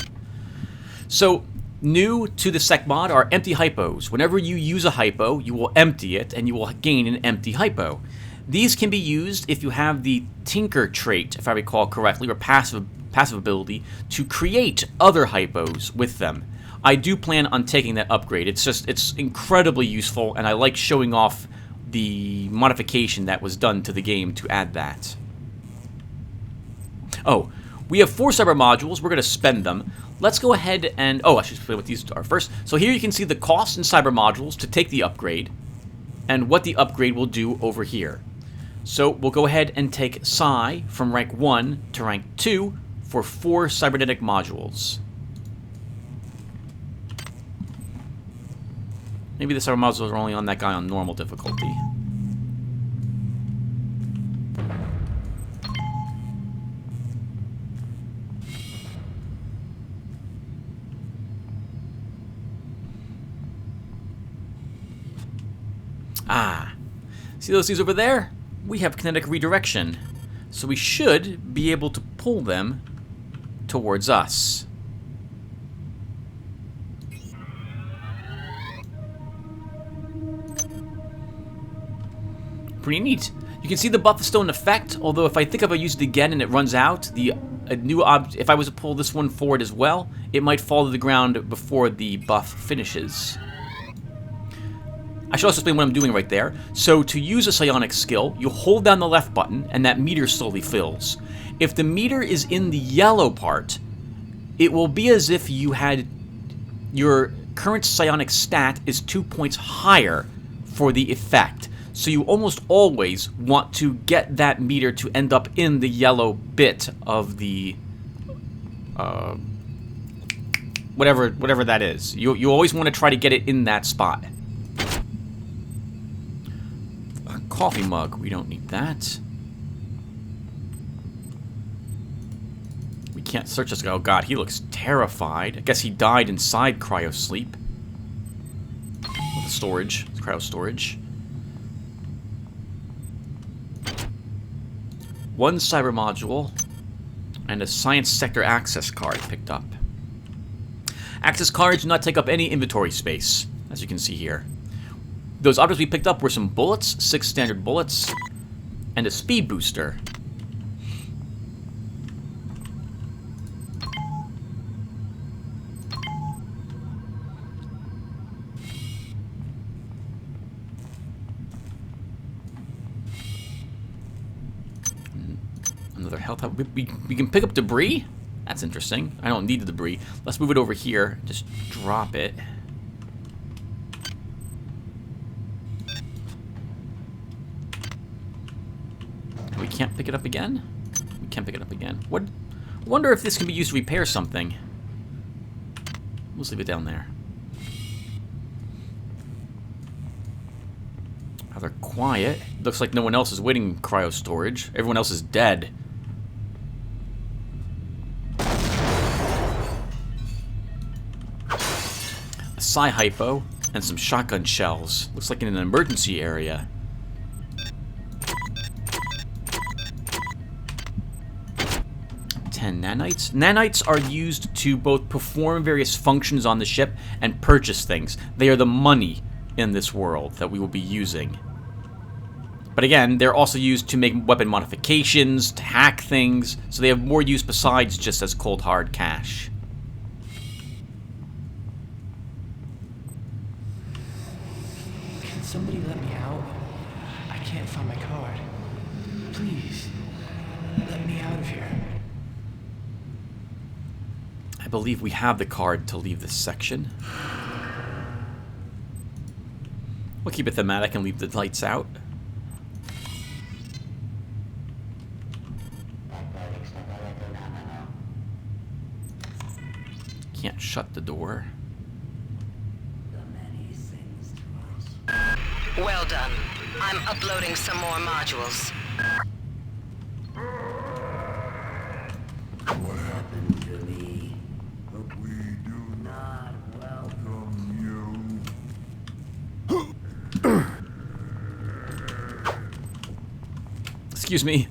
So, new to the Secmod are empty hypos. Whenever you use a hypo, you will empty it and you will gain an empty hypo. These can be used if you have the Tinker trait, if I recall correctly, or passive ability, to create other hypos with them. I do plan on taking that upgrade. It's incredibly useful, and I like showing off the modification that was done to the game to add that. Oh, we have 4 cyber modules. We're going to spend them. Let's go ahead and... Oh, I should explain what these are first. So here you can see the cost in cyber modules to take the upgrade, and what the upgrade will do over here. So we'll go ahead and take Psi from rank 1 to rank 2 for 4 cybernetic modules. Maybe the cyber modules are only on that guy on normal difficulty. Ah, see those things over there? We have kinetic redirection, so we should be able to pull them towards us. Pretty neat. You can see the buff is still in effect, although if I think if I use it again and it runs out, if I was to pull this one forward as well, it might fall to the ground before the buff finishes. I should also explain what I'm doing right there. So to use a psionic skill, you hold down the left button and that meter slowly fills. If the meter is in the yellow part, it will be as if you had your current psionic stat is 2 points higher for the effect. So you almost always want to get that meter to end up in the yellow bit of the whatever that is. You always want to try to get it in that spot. A coffee mug, we don't need that. We can't search this guy. Oh god, he looks terrified. I guess he died inside cryosleep. With the storage, cryo storage. 1 cyber module, and a science sector access card picked up. Access cards do not take up any inventory space, as you can see here. Those objects we picked up were some bullets, 6 standard bullets, and a speed booster. Another health hub. We can pick up debris? That's interesting. I don't need the debris. Let's move it over here. Just drop it. We can't pick it up again? We can't pick it up again. What? Wonder if this can be used to repair something. We'll just leave it down there. Oh, they're quiet. Looks like no one else is waiting in cryo storage. Everyone else is dead. A psi hypo and some shotgun shells. Looks like in an emergency area. 10 nanites. Nanites are used to both perform various functions on the ship and purchase things. They are the money in this world that we will be using. But again, they're also used to make weapon modifications, to hack things, so they have more use besides just as cold hard cash. Can somebody let me out? I can't find my card. Please, let me out of here. I believe we have the card to leave this section. We'll keep it thematic and leave the lights out. Can't shut the door. Well done. I'm uploading some more modules. What happened to me? But we do not welcome you. Excuse me.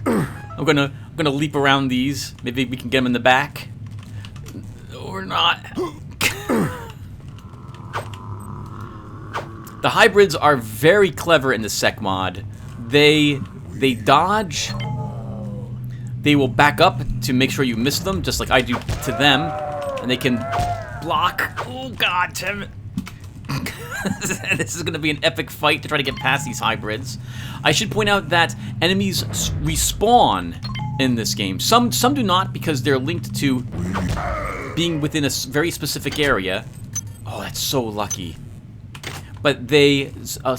I'm gonna leap around these. Maybe we can get them in the back. Or not. The hybrids are very clever in the Secmod. They dodge. They will back up to make sure you miss them, just like I do to them. And they can block. Oh god, Tim. This is going to be an epic fight to try to get past these hybrids. I should point out that enemies respawn in this game. Some do not because they're linked to being within a very specific area. Oh, that's so lucky. But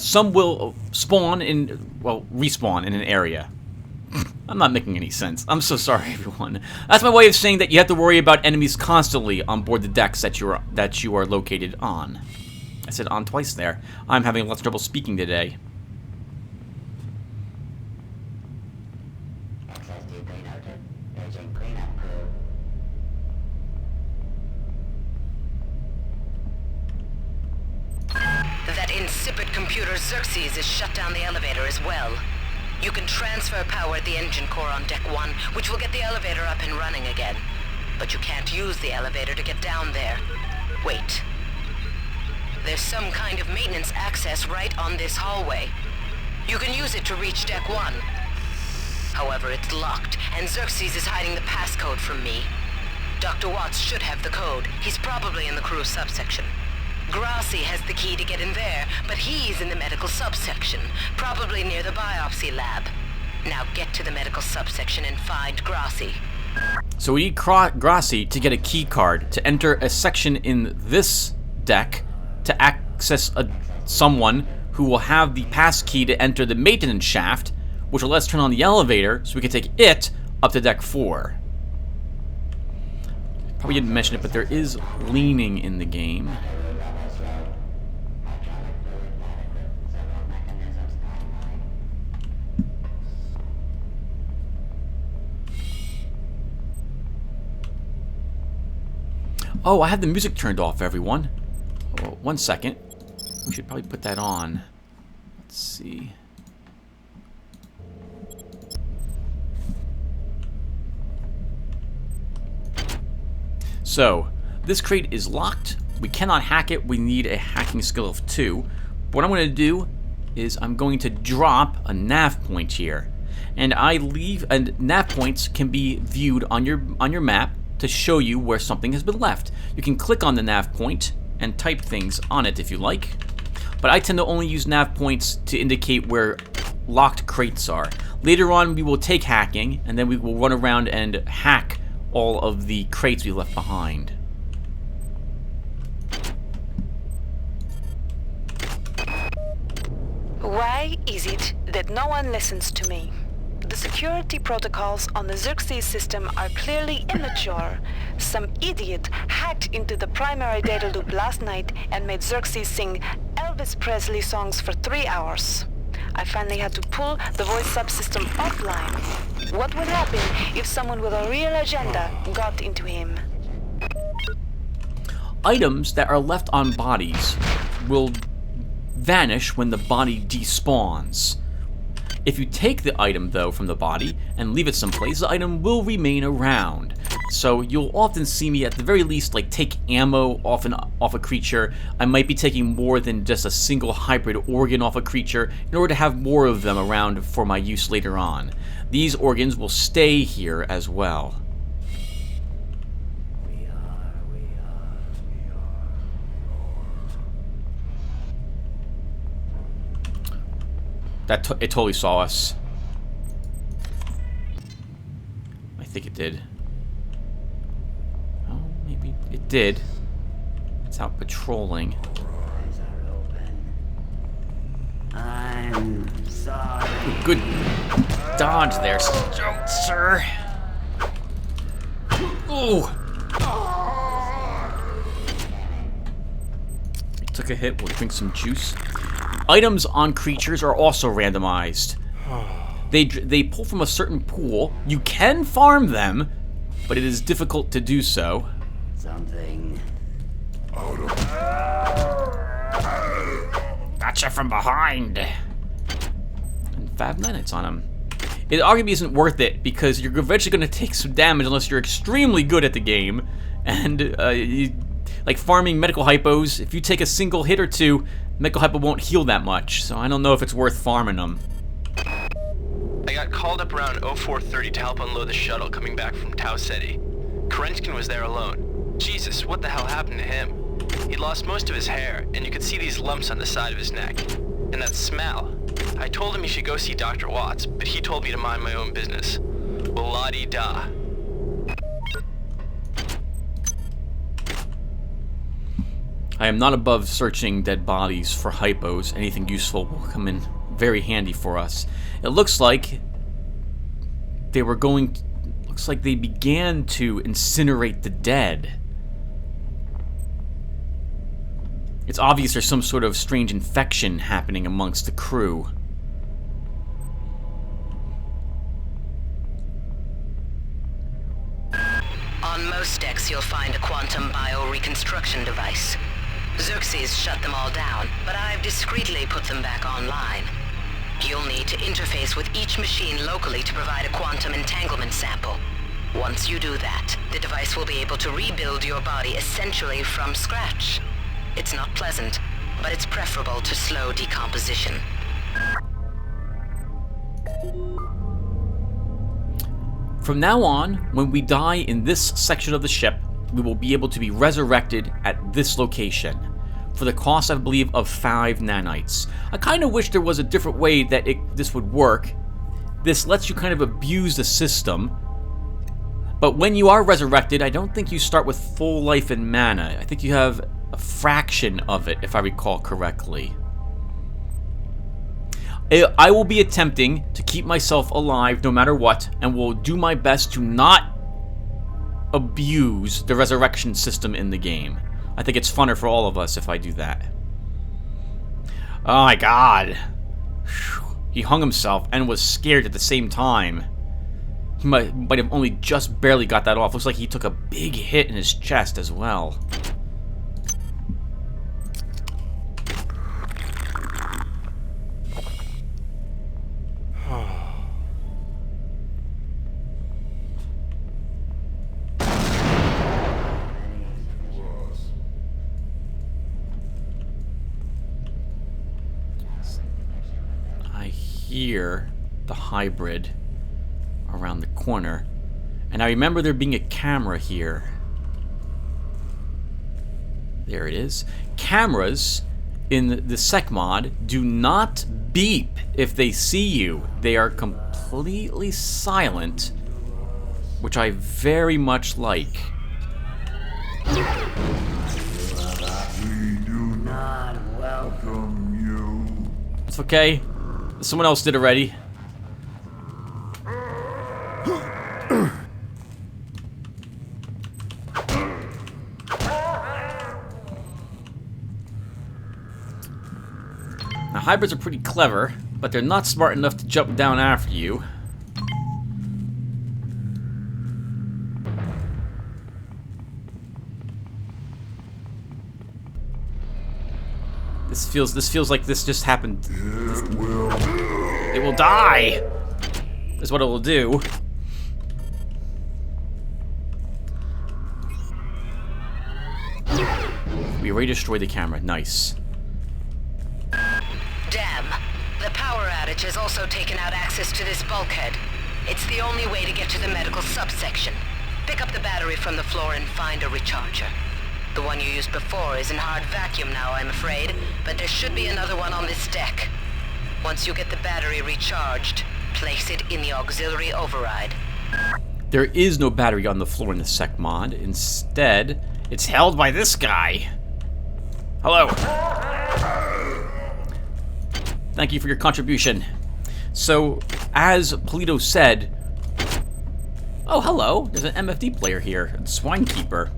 some will respawn in an area. I'm not making any sense. I'm so sorry, everyone. That's my way of saying that you have to worry about enemies constantly on board the decks that you are located on. I said on twice there. I'm having lots of trouble speaking today. That insipid computer Xerxes has shut down the elevator as well. You can transfer power at the engine core on Deck 1, which will get the elevator up and running again. But you can't use the elevator to get down there. Wait. There's some kind of maintenance access right on this hallway. You can use it to reach Deck 1. However, it's locked, and Xerxes is hiding the passcode from me. Dr. Watts should have the code. He's probably in the crew subsection. Grassi has the key to get in there, but he's in the medical subsection, probably near the biopsy lab. Now get to the medical subsection and find Grassi. So we need Grassi to get a key card to enter a section in this deck to access someone who will have the pass key to enter the maintenance shaft, which will let us turn on the elevator so we can take it up to Deck 4. Probably didn't mention it, but there is leaning in the game. Oh, I have the music turned off, everyone. Oh, 1 second. We should probably put that on. Let's see. So, this crate is locked. We cannot hack it. We need a hacking skill of 2. But what I'm going to do is I'm going to drop a nav point here. And nav points can be viewed on your map to show you where something has been left. You can click on the nav point and type things on it if you like, but I tend to only use nav points to indicate where locked crates are. Later on we will take hacking, and then we will run around and hack all of the crates we left behind. Why is it that no one listens to me? The security protocols on the Xerxes system are clearly immature. Some idiot hacked into the primary data loop last night and made Xerxes sing Elvis Presley songs for 3 hours. I finally had to pull the voice subsystem offline. What would happen if someone with a real agenda got into him? Items that are left on bodies will vanish when the body despawns. If you take the item, though, from the body and leave it someplace, the item will remain around. So you'll often see me, at the very least, like take ammo off a creature. I might be taking more than just a single hybrid organ off a creature in order to have more of them around for my use later on. These organs will stay here as well. It totally saw us. I think it did. Oh, maybe it did. It's out patrolling. I'm sorry. Good dodge there, sir. Ooh. Took a hit. We'll drink some juice. Items on creatures are also randomized. They pull from a certain pool. You can farm them, but it is difficult to do so. Something. Gotcha from behind. And 5 nanites on him. It arguably isn't worth it because you're eventually going to take some damage unless you're extremely good at the game. And like farming medical hypos, if you take a single hit or two, medical hypo won't heal that much. So I don't know if it's worth farming them. I got called up around 0430 to help unload the shuttle coming back from Tau Ceti. Kerenskin was there alone. Jesus, what the hell happened to him? He'd lost most of his hair, and you could see these lumps on the side of his neck. And that smell. I told him he should go see Dr. Watts, but he told me to mind my own business. Well, la-di-da. I am not above searching dead bodies for hypos. Anything useful will come in very handy for us. It looks like they were going... Looks like they began to incinerate the dead. It's obvious there's some sort of strange infection happening amongst the crew. On most decks, you'll find a quantum bioreconstruction device. Xerxes shut them all down, but I've discreetly put them back online. You'll need to interface with each machine locally to provide a quantum entanglement sample. Once you do that, the device will be able to rebuild your body essentially from scratch. It's not pleasant, but it's preferable to slow decomposition. From now on, when we die in this section of the ship, we will be able to be resurrected at this location for the cost, I believe, of 5 nanites. I kind of wish there was a different way that this would work. This lets you kind of abuse the system, but when you are resurrected, I don't think you start with full life and mana. I think you have a fraction of it, if I recall correctly. I will be attempting to keep myself alive no matter what, and will do my best to not abuse the resurrection system in the game. I think it's funner for all of us if I do that. Oh my god. He hung himself and was scared at the same time. He might have only just barely got that off. Looks like he took a big hit in his chest as well. Hear the hybrid around the corner, and I remember there being a camera here. There it is. Cameras in the Secmod do not beep if they see you. They are completely silent, which I very much like. We do not welcome you. It's okay. Someone else did already. Now, hybrids are pretty clever, but they're not smart enough to jump down after you. This feels like this just happened. It will. It will die! Is what it will do. We already destroyed the camera. Nice. Damn. The power outage has also taken out access to this bulkhead. It's the only way to get to the medical subsection. Pick up the battery from the floor and find a recharger. The one you used before is in hard vacuum now, I'm afraid, but there should be another one on this deck. Once you get the battery recharged, place it in the auxiliary override. There is no battery on the floor in the Secmod. Instead, it's held by this guy. Hello. Thank you for your contribution. So, as Polito said... Oh, hello. There's an MFD player here. Swinekeeper.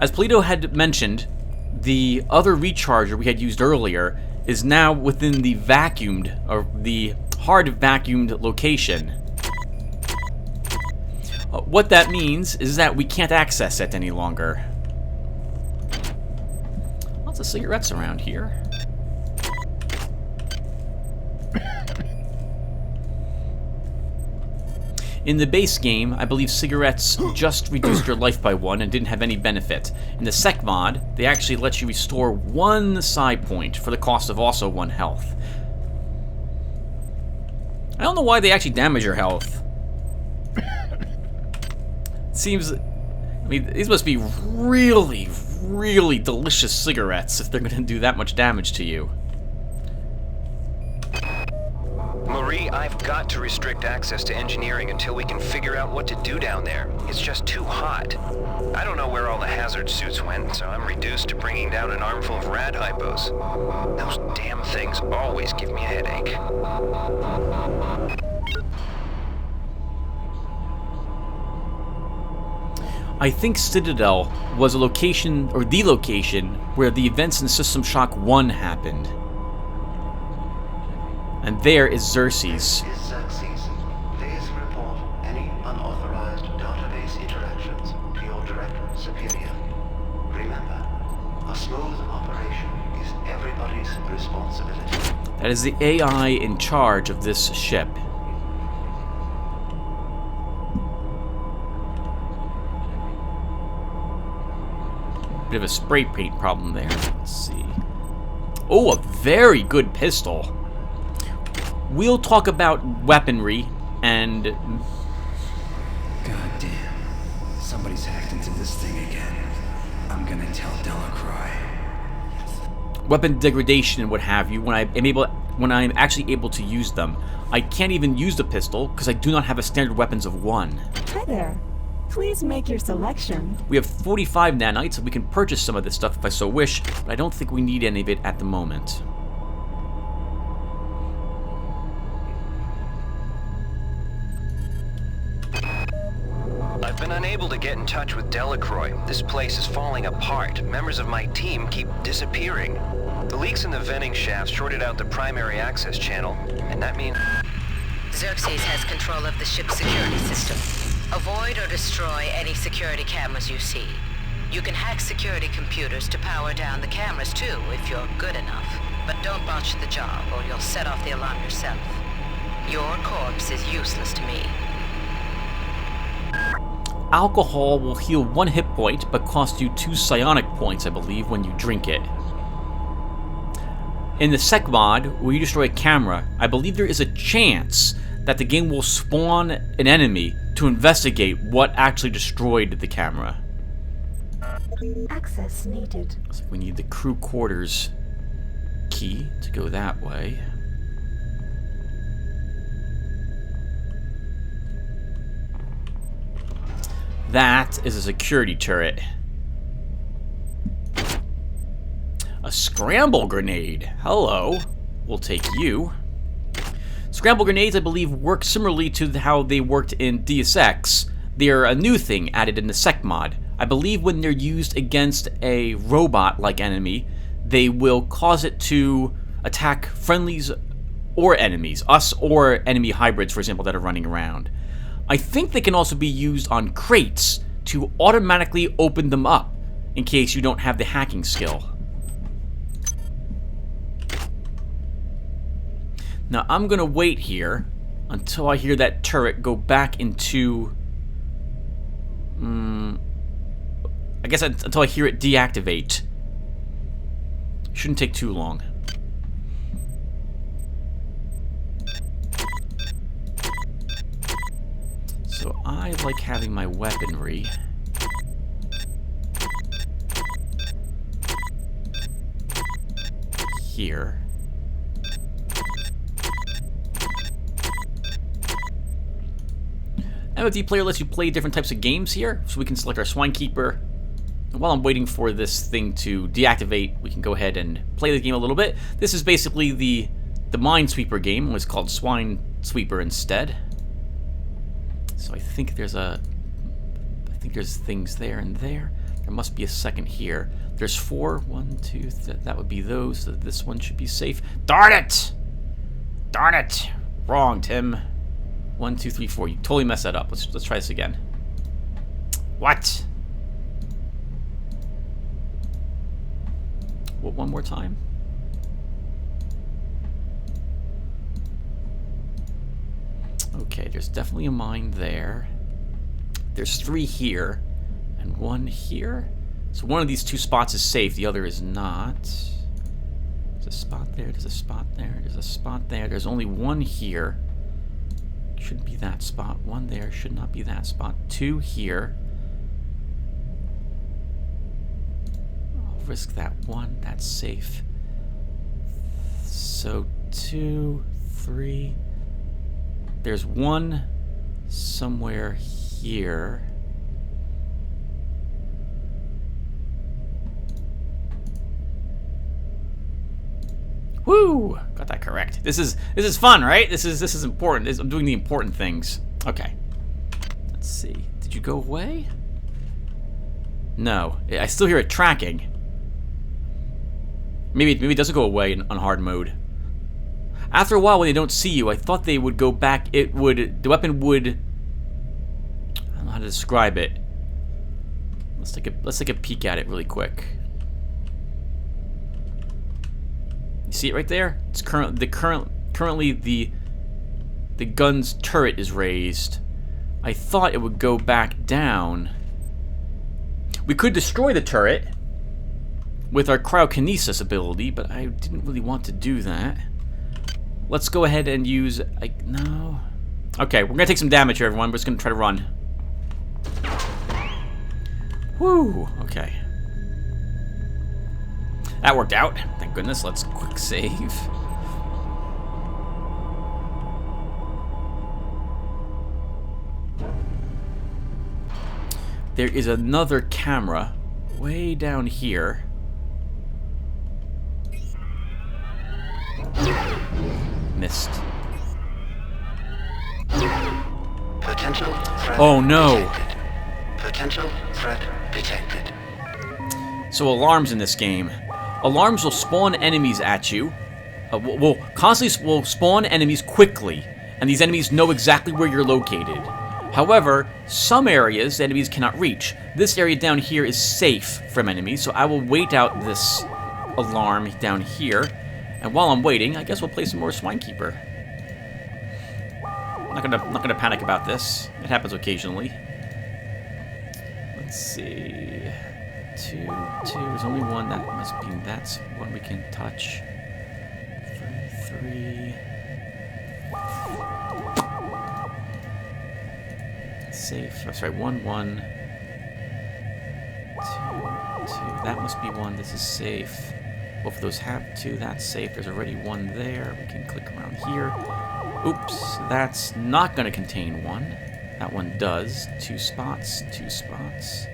As Polito had mentioned, the other recharger we had used earlier is now within the vacuumed, or the hard vacuumed location. What that means is that we can't access it any longer. Lots of cigarettes around here. In the base game, I believe cigarettes just reduced your life by 1 and didn't have any benefit. In the Secmod, they actually let you restore 1 psi point for the cost of also 1 health. I don't know why they actually damage your health. It seems... I mean, these must be really, really delicious cigarettes if they're going to do that much damage to you. Marie, I've got to restrict access to engineering until we can figure out what to do down there. It's just too hot. I don't know where all the hazard suits went, so I'm reduced to bringing down an armful of rad hypos. Those damn things always give me a headache. I think Citadel was a location, or the location, where the events in System Shock 1 happened. And there is Xerxes. This is Xerxes. Please report any unauthorized database interactions to your Director Superior. Remember, a smooth operation is everybody's responsibility. That is the AI in charge of this ship. Bit of a spray paint problem there. Let's see. Oh, a very good pistol. We'll talk about weaponry and... God damn. Somebody's hacked into this thing again. I'm gonna tell Delacroix. weapon degradation and what have you when I'm actually able to use them. I can't even use the pistol because I do not have a standard weapons of 1. Hi there. Please make your selection. We have 45 nanites, so we can purchase some of this stuff if I so wish, but I don't think we need any of it at the moment. I've been unable to get in touch with Delacroix. This place is falling apart. Members of my team keep disappearing. The leaks in the venting shafts shorted out the primary access channel, and that means... Xerxes has control of the ship's security system. Avoid or destroy any security cameras you see. You can hack security computers to power down the cameras too, if you're good enough. But don't botch the job, or you'll set off the alarm yourself. Your corpse is useless to me. Alcohol will heal 1 hit point, but cost you 2 psionic points, I believe, when you drink it. In the Secmod, where you destroy a camera, I believe there is a chance that the game will spawn an enemy to investigate what actually destroyed the camera. Access needed. So we need the crew quarters key to go that way. That is a security turret. A scramble grenade. Hello. We'll take you. Scramble grenades, I believe, work similarly to how they worked in Deus Ex. They're a new thing added in the Secmod. I believe when they're used against a robot-like enemy, they will cause it to attack friendlies or enemies. Us or enemy hybrids, for example, that are running around. I think they can also be used on crates to automatically open them up in case you don't have the hacking skill. Now, I'm going to wait here until I hear that turret go back into... I guess until I hear it deactivate. Shouldn't take too long. So I like having my weaponry here. MFD Player lets you play different types of games here, so we can select our Swinekeeper. And while I'm waiting for this thing to deactivate, we can go ahead and play the game a little bit. This is basically the Minesweeper game. It was called Swinesweeper instead. So I think there's things there and there. There must be a second here. There's 4. 1, 2, that would be those. So this one should be safe. Darn it! Darn it! Wrong, Tim. 1, 2, 3, 4. You totally messed that up. Let's try this again. What? What? One more time. Okay, there's definitely a mine there. There's 3 here and 1 here. So one of these 2 spots is safe. The other is not. There's a spot there. There's a spot there. There's a spot there. There's only 1 here. Shouldn't be that spot. 1 there. Should not be that spot. 2 here. I'll risk that 1. That's safe. So 2, 3. There's 1 somewhere here. Woo! Got that correct. This is fun, right? This is important. I'm doing the important things. Okay. Let's see. Did you go away? No. I still hear it tracking. Maybe it doesn't go away on hard mode. After a while, when they don't see you, I thought they would go back. The weapon would. I don't know how to describe it. Let's take a peek at it really quick. You see it right there? It's currently the gun's turret is raised. I thought it would go back down. We could destroy the turret with our cryokinesis ability, but I didn't really want to do that. Let's go ahead and use... no. Okay, we're going to take some damage here, everyone. We're just going to try to run. Whew. Okay. That worked out. Thank goodness. Let's quick save. There is another camera way down here. Missed. Potential threat oh no! detected. Potential threat detected. So alarms in this game. Alarms will spawn enemies at you. Will constantly spawn enemies quickly, and these enemies know exactly where you're located. However, some areas the enemies cannot reach. This area down here is safe from enemies, so I will wait out this alarm down here. And while I'm waiting, I guess we'll play some more Swinekeeper. Not gonna panic about this. It happens occasionally. Let's see. 2. There's only 1. That must be. That's one we can touch. 3. Safe. Oh, sorry. 1, 1. 2. That must be 1. This is safe. Both of those have 2. That's safe. There's already 1 there. We can click around here. Oops. That's not going to contain 1. That one does. 2 spots. 2 spots.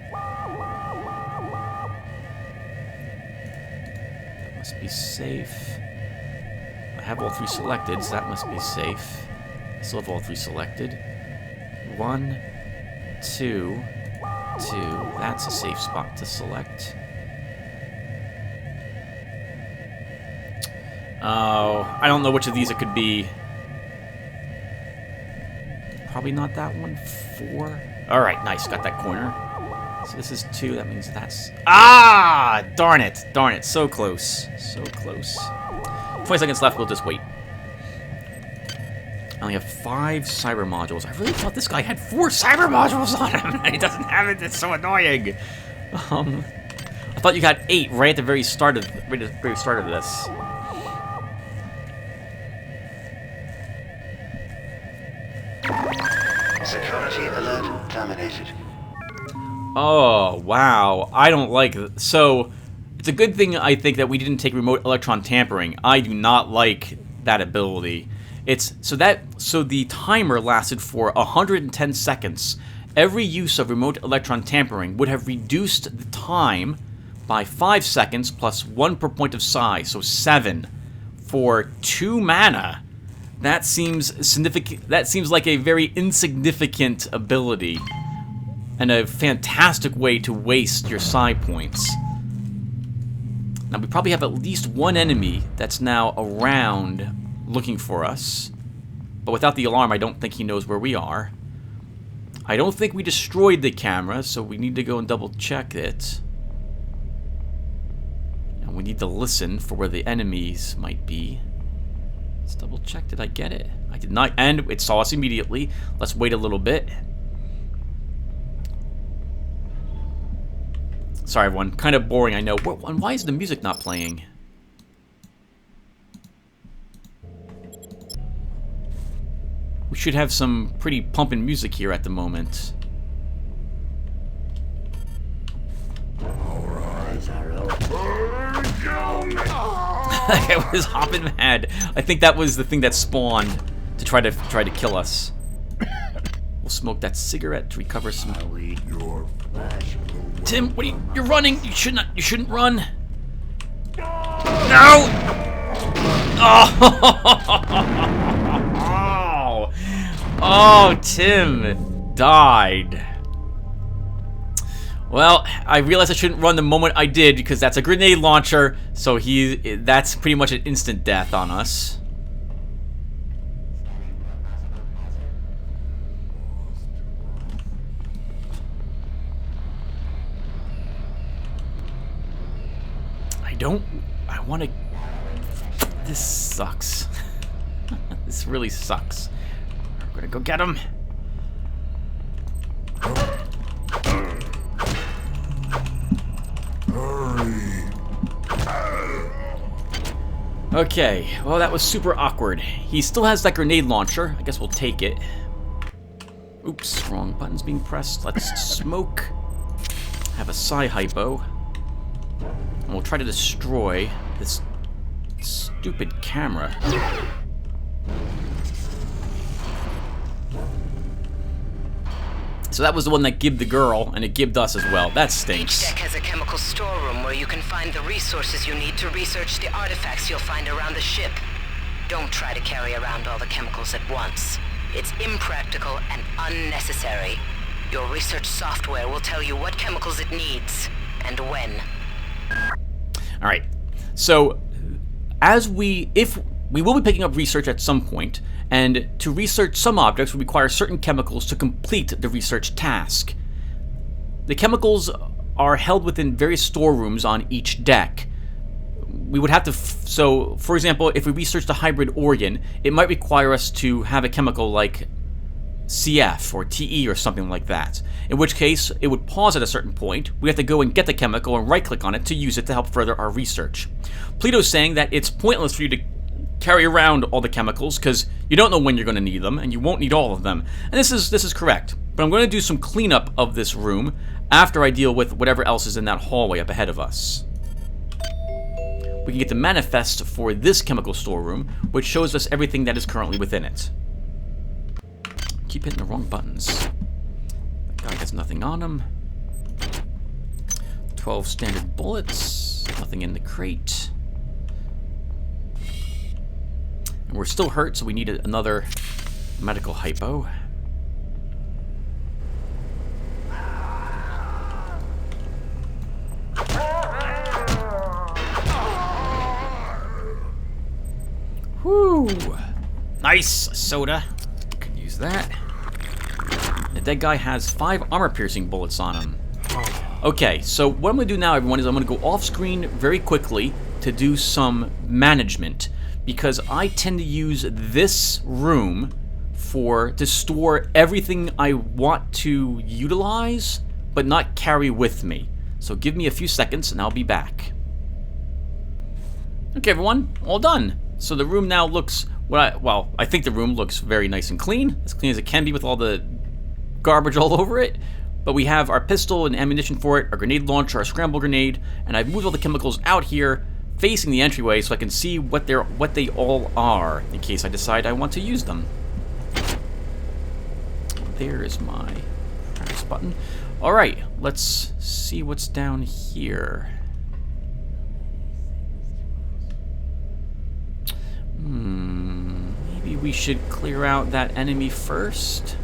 That must be safe. I have all 3 selected, so that must be safe. I still have all 3 selected. 1, 2, 2. That's a safe spot to select. Oh, I don't know which of these it could be. Probably not that one. 4. Alright, nice. Got that corner. So this is 2. That means that's... Ah! Darn it. Darn it. So close. So close. 20 seconds left. We'll just wait. only have 5 cyber modules. I really thought this guy had 4 cyber modules on him. He doesn't have it. It's so annoying. I thought you got 8 right at the very start of this. Security alert terminated. Oh, wow. I don't like it. So, it's a good thing, I think, that we didn't take remote electron tampering. I do not like that ability. So the timer lasted for 110 seconds. Every use of remote electron tampering would have reduced the time by 5 seconds plus 1 per point of psi, so 7 for 2 mana. That seems significant. That seems like a very insignificant ability and a fantastic way to waste your psi points. Now we probably have at least one enemy that's now around looking for us, but without the alarm I don't think he knows where we are. I don't think we destroyed the camera, so we need to go and double check it. And we need to listen for where the enemies might be. Let's double check. Did I get it? I did not, and it saw us immediately. Let's wait a little bit. Sorry everyone, kind of boring, I know. Why is the music not playing? We should have some pretty pumping music here at the moment. I was hopping mad. I think that was the thing that spawned to try to kill us. We'll smoke that cigarette to recover some. Tim, what are you're running? You shouldn't run. No! Oh! Oh, Tim died. Well, I realized I shouldn't run the moment I did because that's a grenade launcher, so that's pretty much an instant death on us. I want to... This sucks. This really sucks. We're gonna go get him. Okay, well that was super awkward. He still has that grenade launcher. I guess we'll take it. Oops, wrong button's being pressed. Let's smoke. Have a psi hypo. And we'll try to destroy this stupid camera. So that was the one that gibbed the girl, and it gibbed us as well. That stinks. Each deck has a chemical storeroom where you can find the resources you need to research the artifacts you'll find around the ship. Don't try to carry around all the chemicals at once. It's impractical and unnecessary. Your research software will tell you what chemicals it needs, and when. Alright, so if we will be picking up research at some point, and to research some objects we require certain chemicals to complete the research task. The chemicals are held within various storerooms on each deck. We would have to, so for example, if we research the hybrid organ, it might require us to have a chemical like CF or TE or something like that. In which case, it would pause at a certain point. We have to go and get the chemical and right-click on it to use it to help further our research. Pluto's saying that it's pointless for you to carry around all the chemicals because you don't know when you're going to need them, and you won't need all of them. And this is correct. But I'm going to do some cleanup of this room after I deal with whatever else is in that hallway up ahead of us. We can get the manifest for this chemical storeroom, which shows us everything that is currently within it. Keep hitting the wrong buttons. That guy has nothing on him. 12 standard bullets. Nothing in the crate. And we're still hurt, so we need another medical hypo. Whew. Nice soda. Could use that. The dead guy has 5 armor-piercing bullets on him. Okay, so what I'm going to do now, everyone, is I'm going to go off-screen very quickly to do some management. Because I tend to use this room to store everything I want to utilize, but not carry with me. So give me a few seconds and I'll be back. Okay, everyone, all done. So the room now looks, I think the room looks very nice and clean as it can be with all the garbage all over it. But we have our pistol and ammunition for it, our grenade launcher, our scramble grenade, and I've moved all the chemicals out here facing the entryway so I can see what they all are in case I decide I want to use them. There is my press button. All right, let's see what's down here. Maybe we should clear out that enemy first.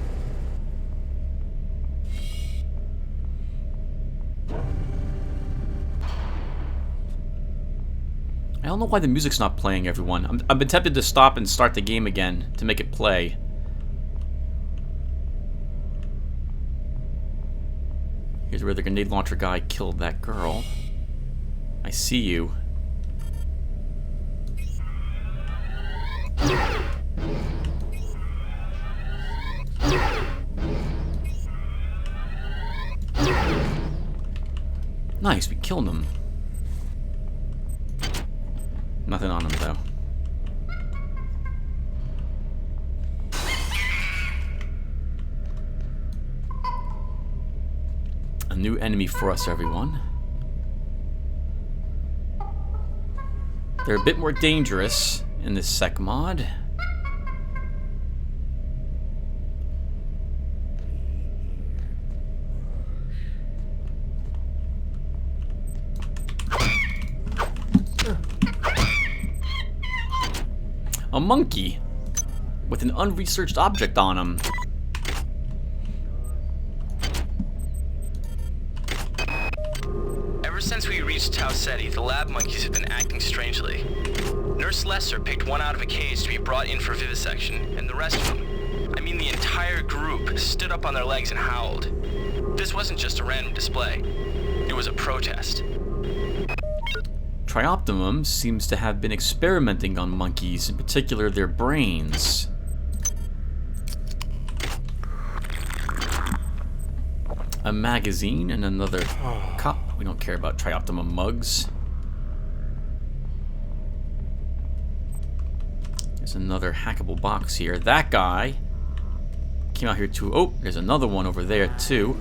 I don't know why the music's not playing, everyone. I've been tempted to stop and start the game again to make it play. Here's where the grenade launcher guy killed that girl. I see you. Nice, we killed him. Nothing on him, though. A new enemy for us, everyone. They're a bit more dangerous in this Secmod. A monkey with an unresearched object on him. Ever since we reached Tau Ceti, the lab monkeys have been acting strangely. Nurse Lesser picked one out of a cage to be brought in for vivisection, and the rest of them, I mean the entire group, stood up on their legs and howled. This wasn't just a random display. It was a protest. Trioptimum seems to have been experimenting on monkeys, in particular their brains. A magazine and another cup. We don't care about Trioptimum mugs. There's another hackable box here. That guy came out here too. Oh, there's another one over there too.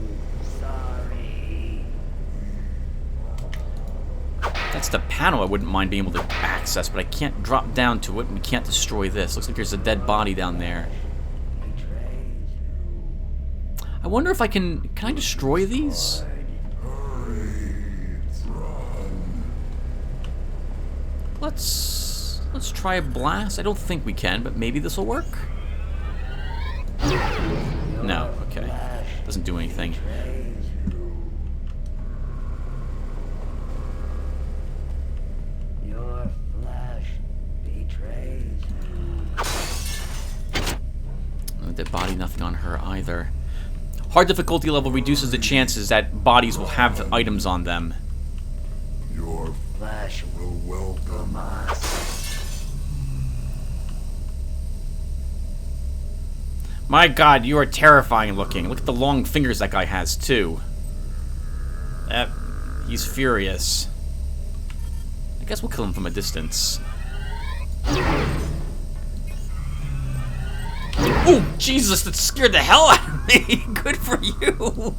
That's the panel I wouldn't mind being able to access, but I can't drop down to it, and we can't destroy this. Looks like there's a dead body down there. I wonder if I can I destroy these? Let's try a blast. I don't think we can, but maybe this will work. No, okay. Doesn't do anything. Dead body, nothing on her either. Hard difficulty level reduces the chances that bodies will have items on them. Your flesh will welcome us. My god, you are terrifying looking. Look at the long fingers that guy has, too. He's furious. I guess we'll kill him from a distance. Oh, Jesus, that scared the hell out of me. Good for you.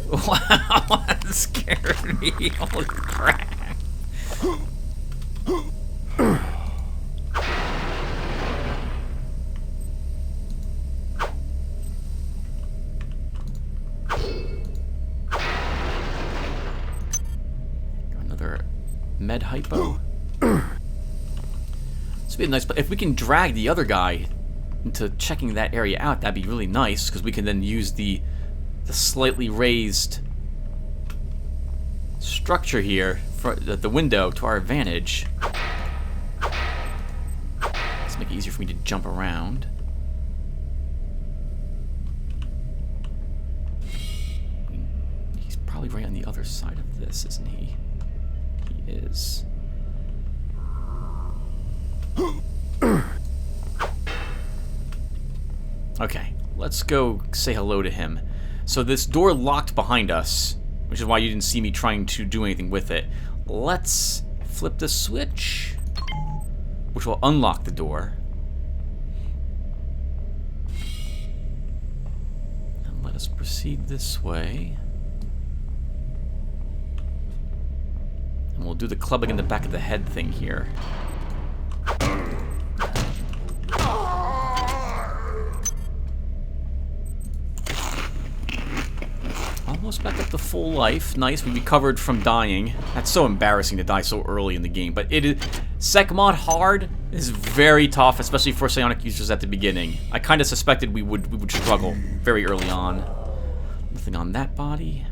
Wow, that scared me. Holy crap. Another med hypo. This would be nice, but if we can drag the other guy into checking that area out, that'd be really nice, because we can then use the slightly raised structure here, for the window, to our advantage. Let's make it easier for me to jump around. He's probably right on the other side of this, isn't he? He is. Okay, let's go say hello to him. So this door locked behind us, which is why you didn't see me trying to do anything with it. Let's flip the switch, which will unlock the door. And let us proceed this way. And we'll do the clubbing in the back of the head thing here. Almost back up to full life. Nice, we recovered from dying. That's so embarrassing to die so early in the game. But it is... Secmod hard is very tough, especially for psionic users at the beginning. I kind of suspected we would struggle very early on. Nothing on that body.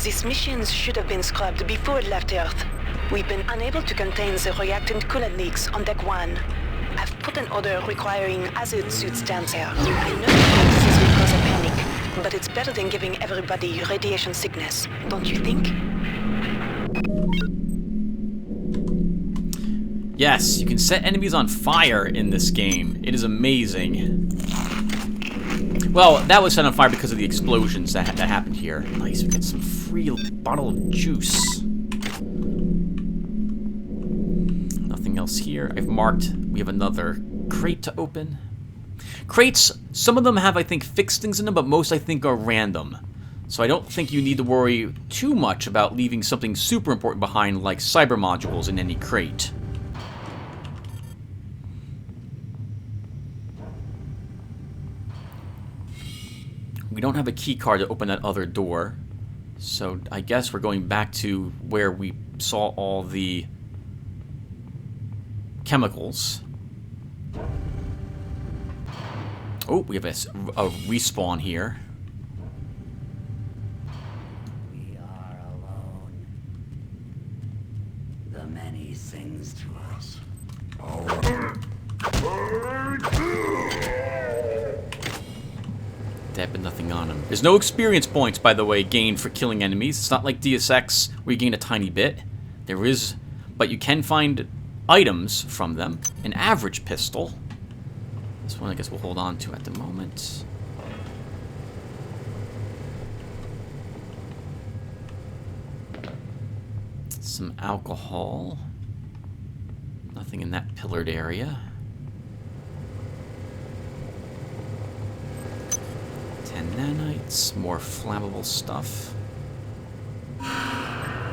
These missions should have been scrubbed before it left Earth. We've been unable to contain the reactant coolant leaks on Deck 1. I've put an order requiring hazard suits down there. I know this will cause a panic, but it's better than giving everybody radiation sickness, don't you think? Yes, you can set enemies on fire in this game. It is amazing. Well, that was set on fire because of the explosions that happened here. Nice, we get some free bottle of juice. Nothing else here. I've marked, we have another crate to open. Crates, some of them have, I think, fixed things in them, but most, I think, are random. So I don't think you need to worry too much about leaving something super important behind, like cyber modules in any crate. We don't have a key card to open that other door, so I guess we're going back to where we saw all the chemicals. Oh, we have a respawn here. We are alone. The many sings to us. Dead, but nothing on him. There's no experience points, by the way, gained for killing enemies. It's not like Deus Ex, where you gain a tiny bit. There is, but you can find items from them. An average pistol. This one I guess we'll hold on to at the moment. Some alcohol. Nothing in that pillared area. 10 nanites, more flammable stuff.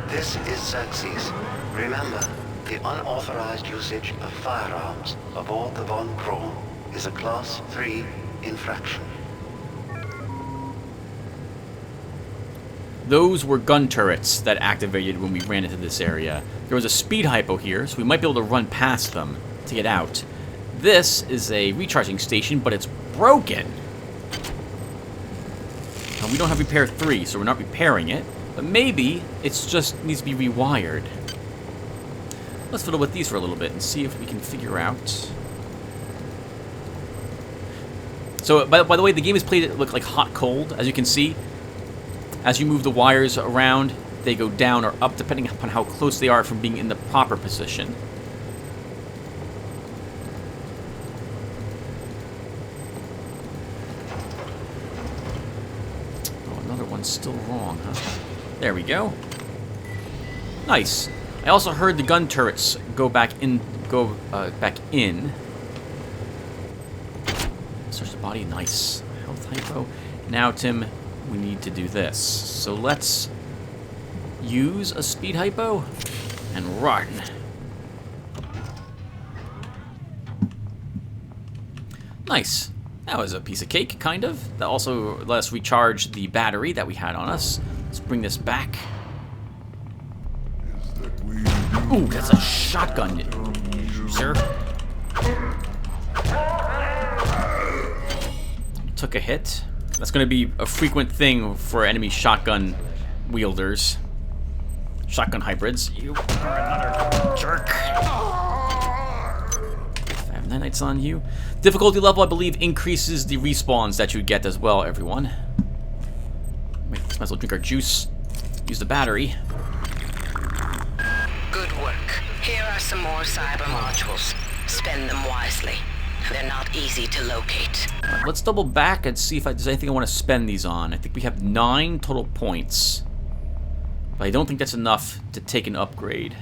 This is Xerxes. Remember, the unauthorized usage of firearms aboard the Von Braun is a Class 3 infraction. Those were gun turrets that activated when we ran into this area. There was a speed hypo here, so we might be able to run past them to get out. This is a recharging station, but it's broken. Now, we don't have repair 3, so we're not repairing it. But maybe it's just needs to be rewired. Let's fiddle with these for a little bit and see if we can figure out. So, by the way, the game is played it look like hot-cold, as you can see. As you move the wires around, they go down or up, depending upon how close they are from being in the proper position. Oh, another one's still wrong, huh? There we go. Nice. I also heard the gun turrets go back in. Search the body. Nice. Health hypo. Now, Tim, we need to do this. So let's use a speed hypo and run. Nice. That was a piece of cake, kind of. That also let us recharge the battery that we had on us. Let's bring this back. Ooh, that's a shotgun, sir. Took a hit. That's going to be a frequent thing for enemy shotgun wielders. Shotgun hybrids. You are another jerk. 5 nanites on you. Difficulty level, I believe, increases the respawns that you get as well, everyone. Might as well drink our juice. Use the battery. Good work. Here are some more cyber modules. Spend them wisely. They're not easy to locate. Right, let's double back and see if there's anything I want to spend these on. I think we have 9 total points. But I don't think that's enough to take an upgrade.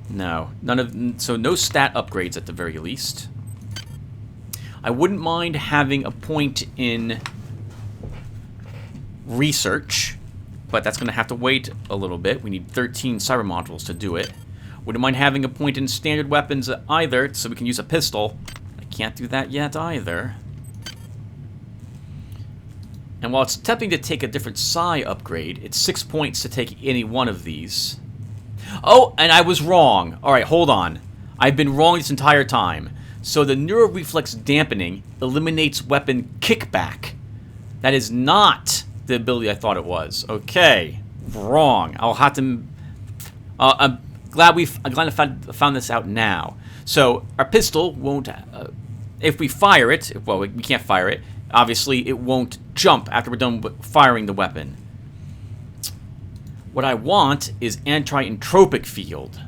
No. So no stat upgrades at the very least. I wouldn't mind having a point in research, but that's going to have to wait a little bit. We need 13 cyber modules to do it. Wouldn't mind having a point in standard weapons either, so we can use a pistol. I can't do that yet either. And while it's tempting to take a different psi upgrade, it's 6 points to take any one of these. Oh, and I was wrong. Alright, hold on. I've been wrong this entire time. So the neuroreflex dampening eliminates weapon kickback. That is not the ability I thought it was. Okay, wrong. I'll have to... I'm glad I found this out now. So our pistol won't... if we fire it... Well, we can't fire it. Obviously, it won't jump after we're done firing the weapon. What I want is anti-entropic field.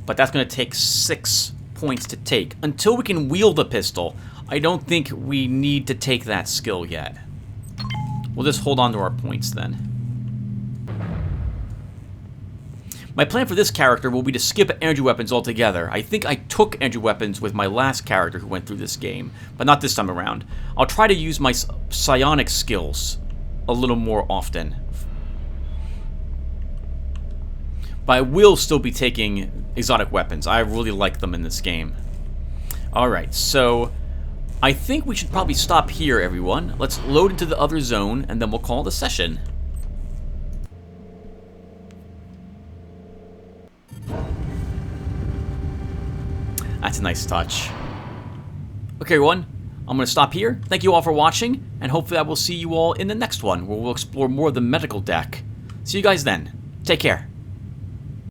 But that's going to take 6 points to take. Until we can wield a pistol, I don't think we need to take that skill yet. We'll just hold on to our points then. My plan for this character will be to skip energy weapons altogether. I think I took energy weapons with my last character who went through this game, but not this time around. I'll try to use my psionic skills a little more often. But I will still be taking exotic weapons. I really like them in this game. Alright, so I think we should probably stop here, everyone. Let's load into the other zone, and then we'll call it a session. That's a nice touch. Okay, everyone. I'm going to stop here. Thank you all for watching, and hopefully I will see you all in the next one, where we'll explore more of the medical deck. See you guys then. Take care.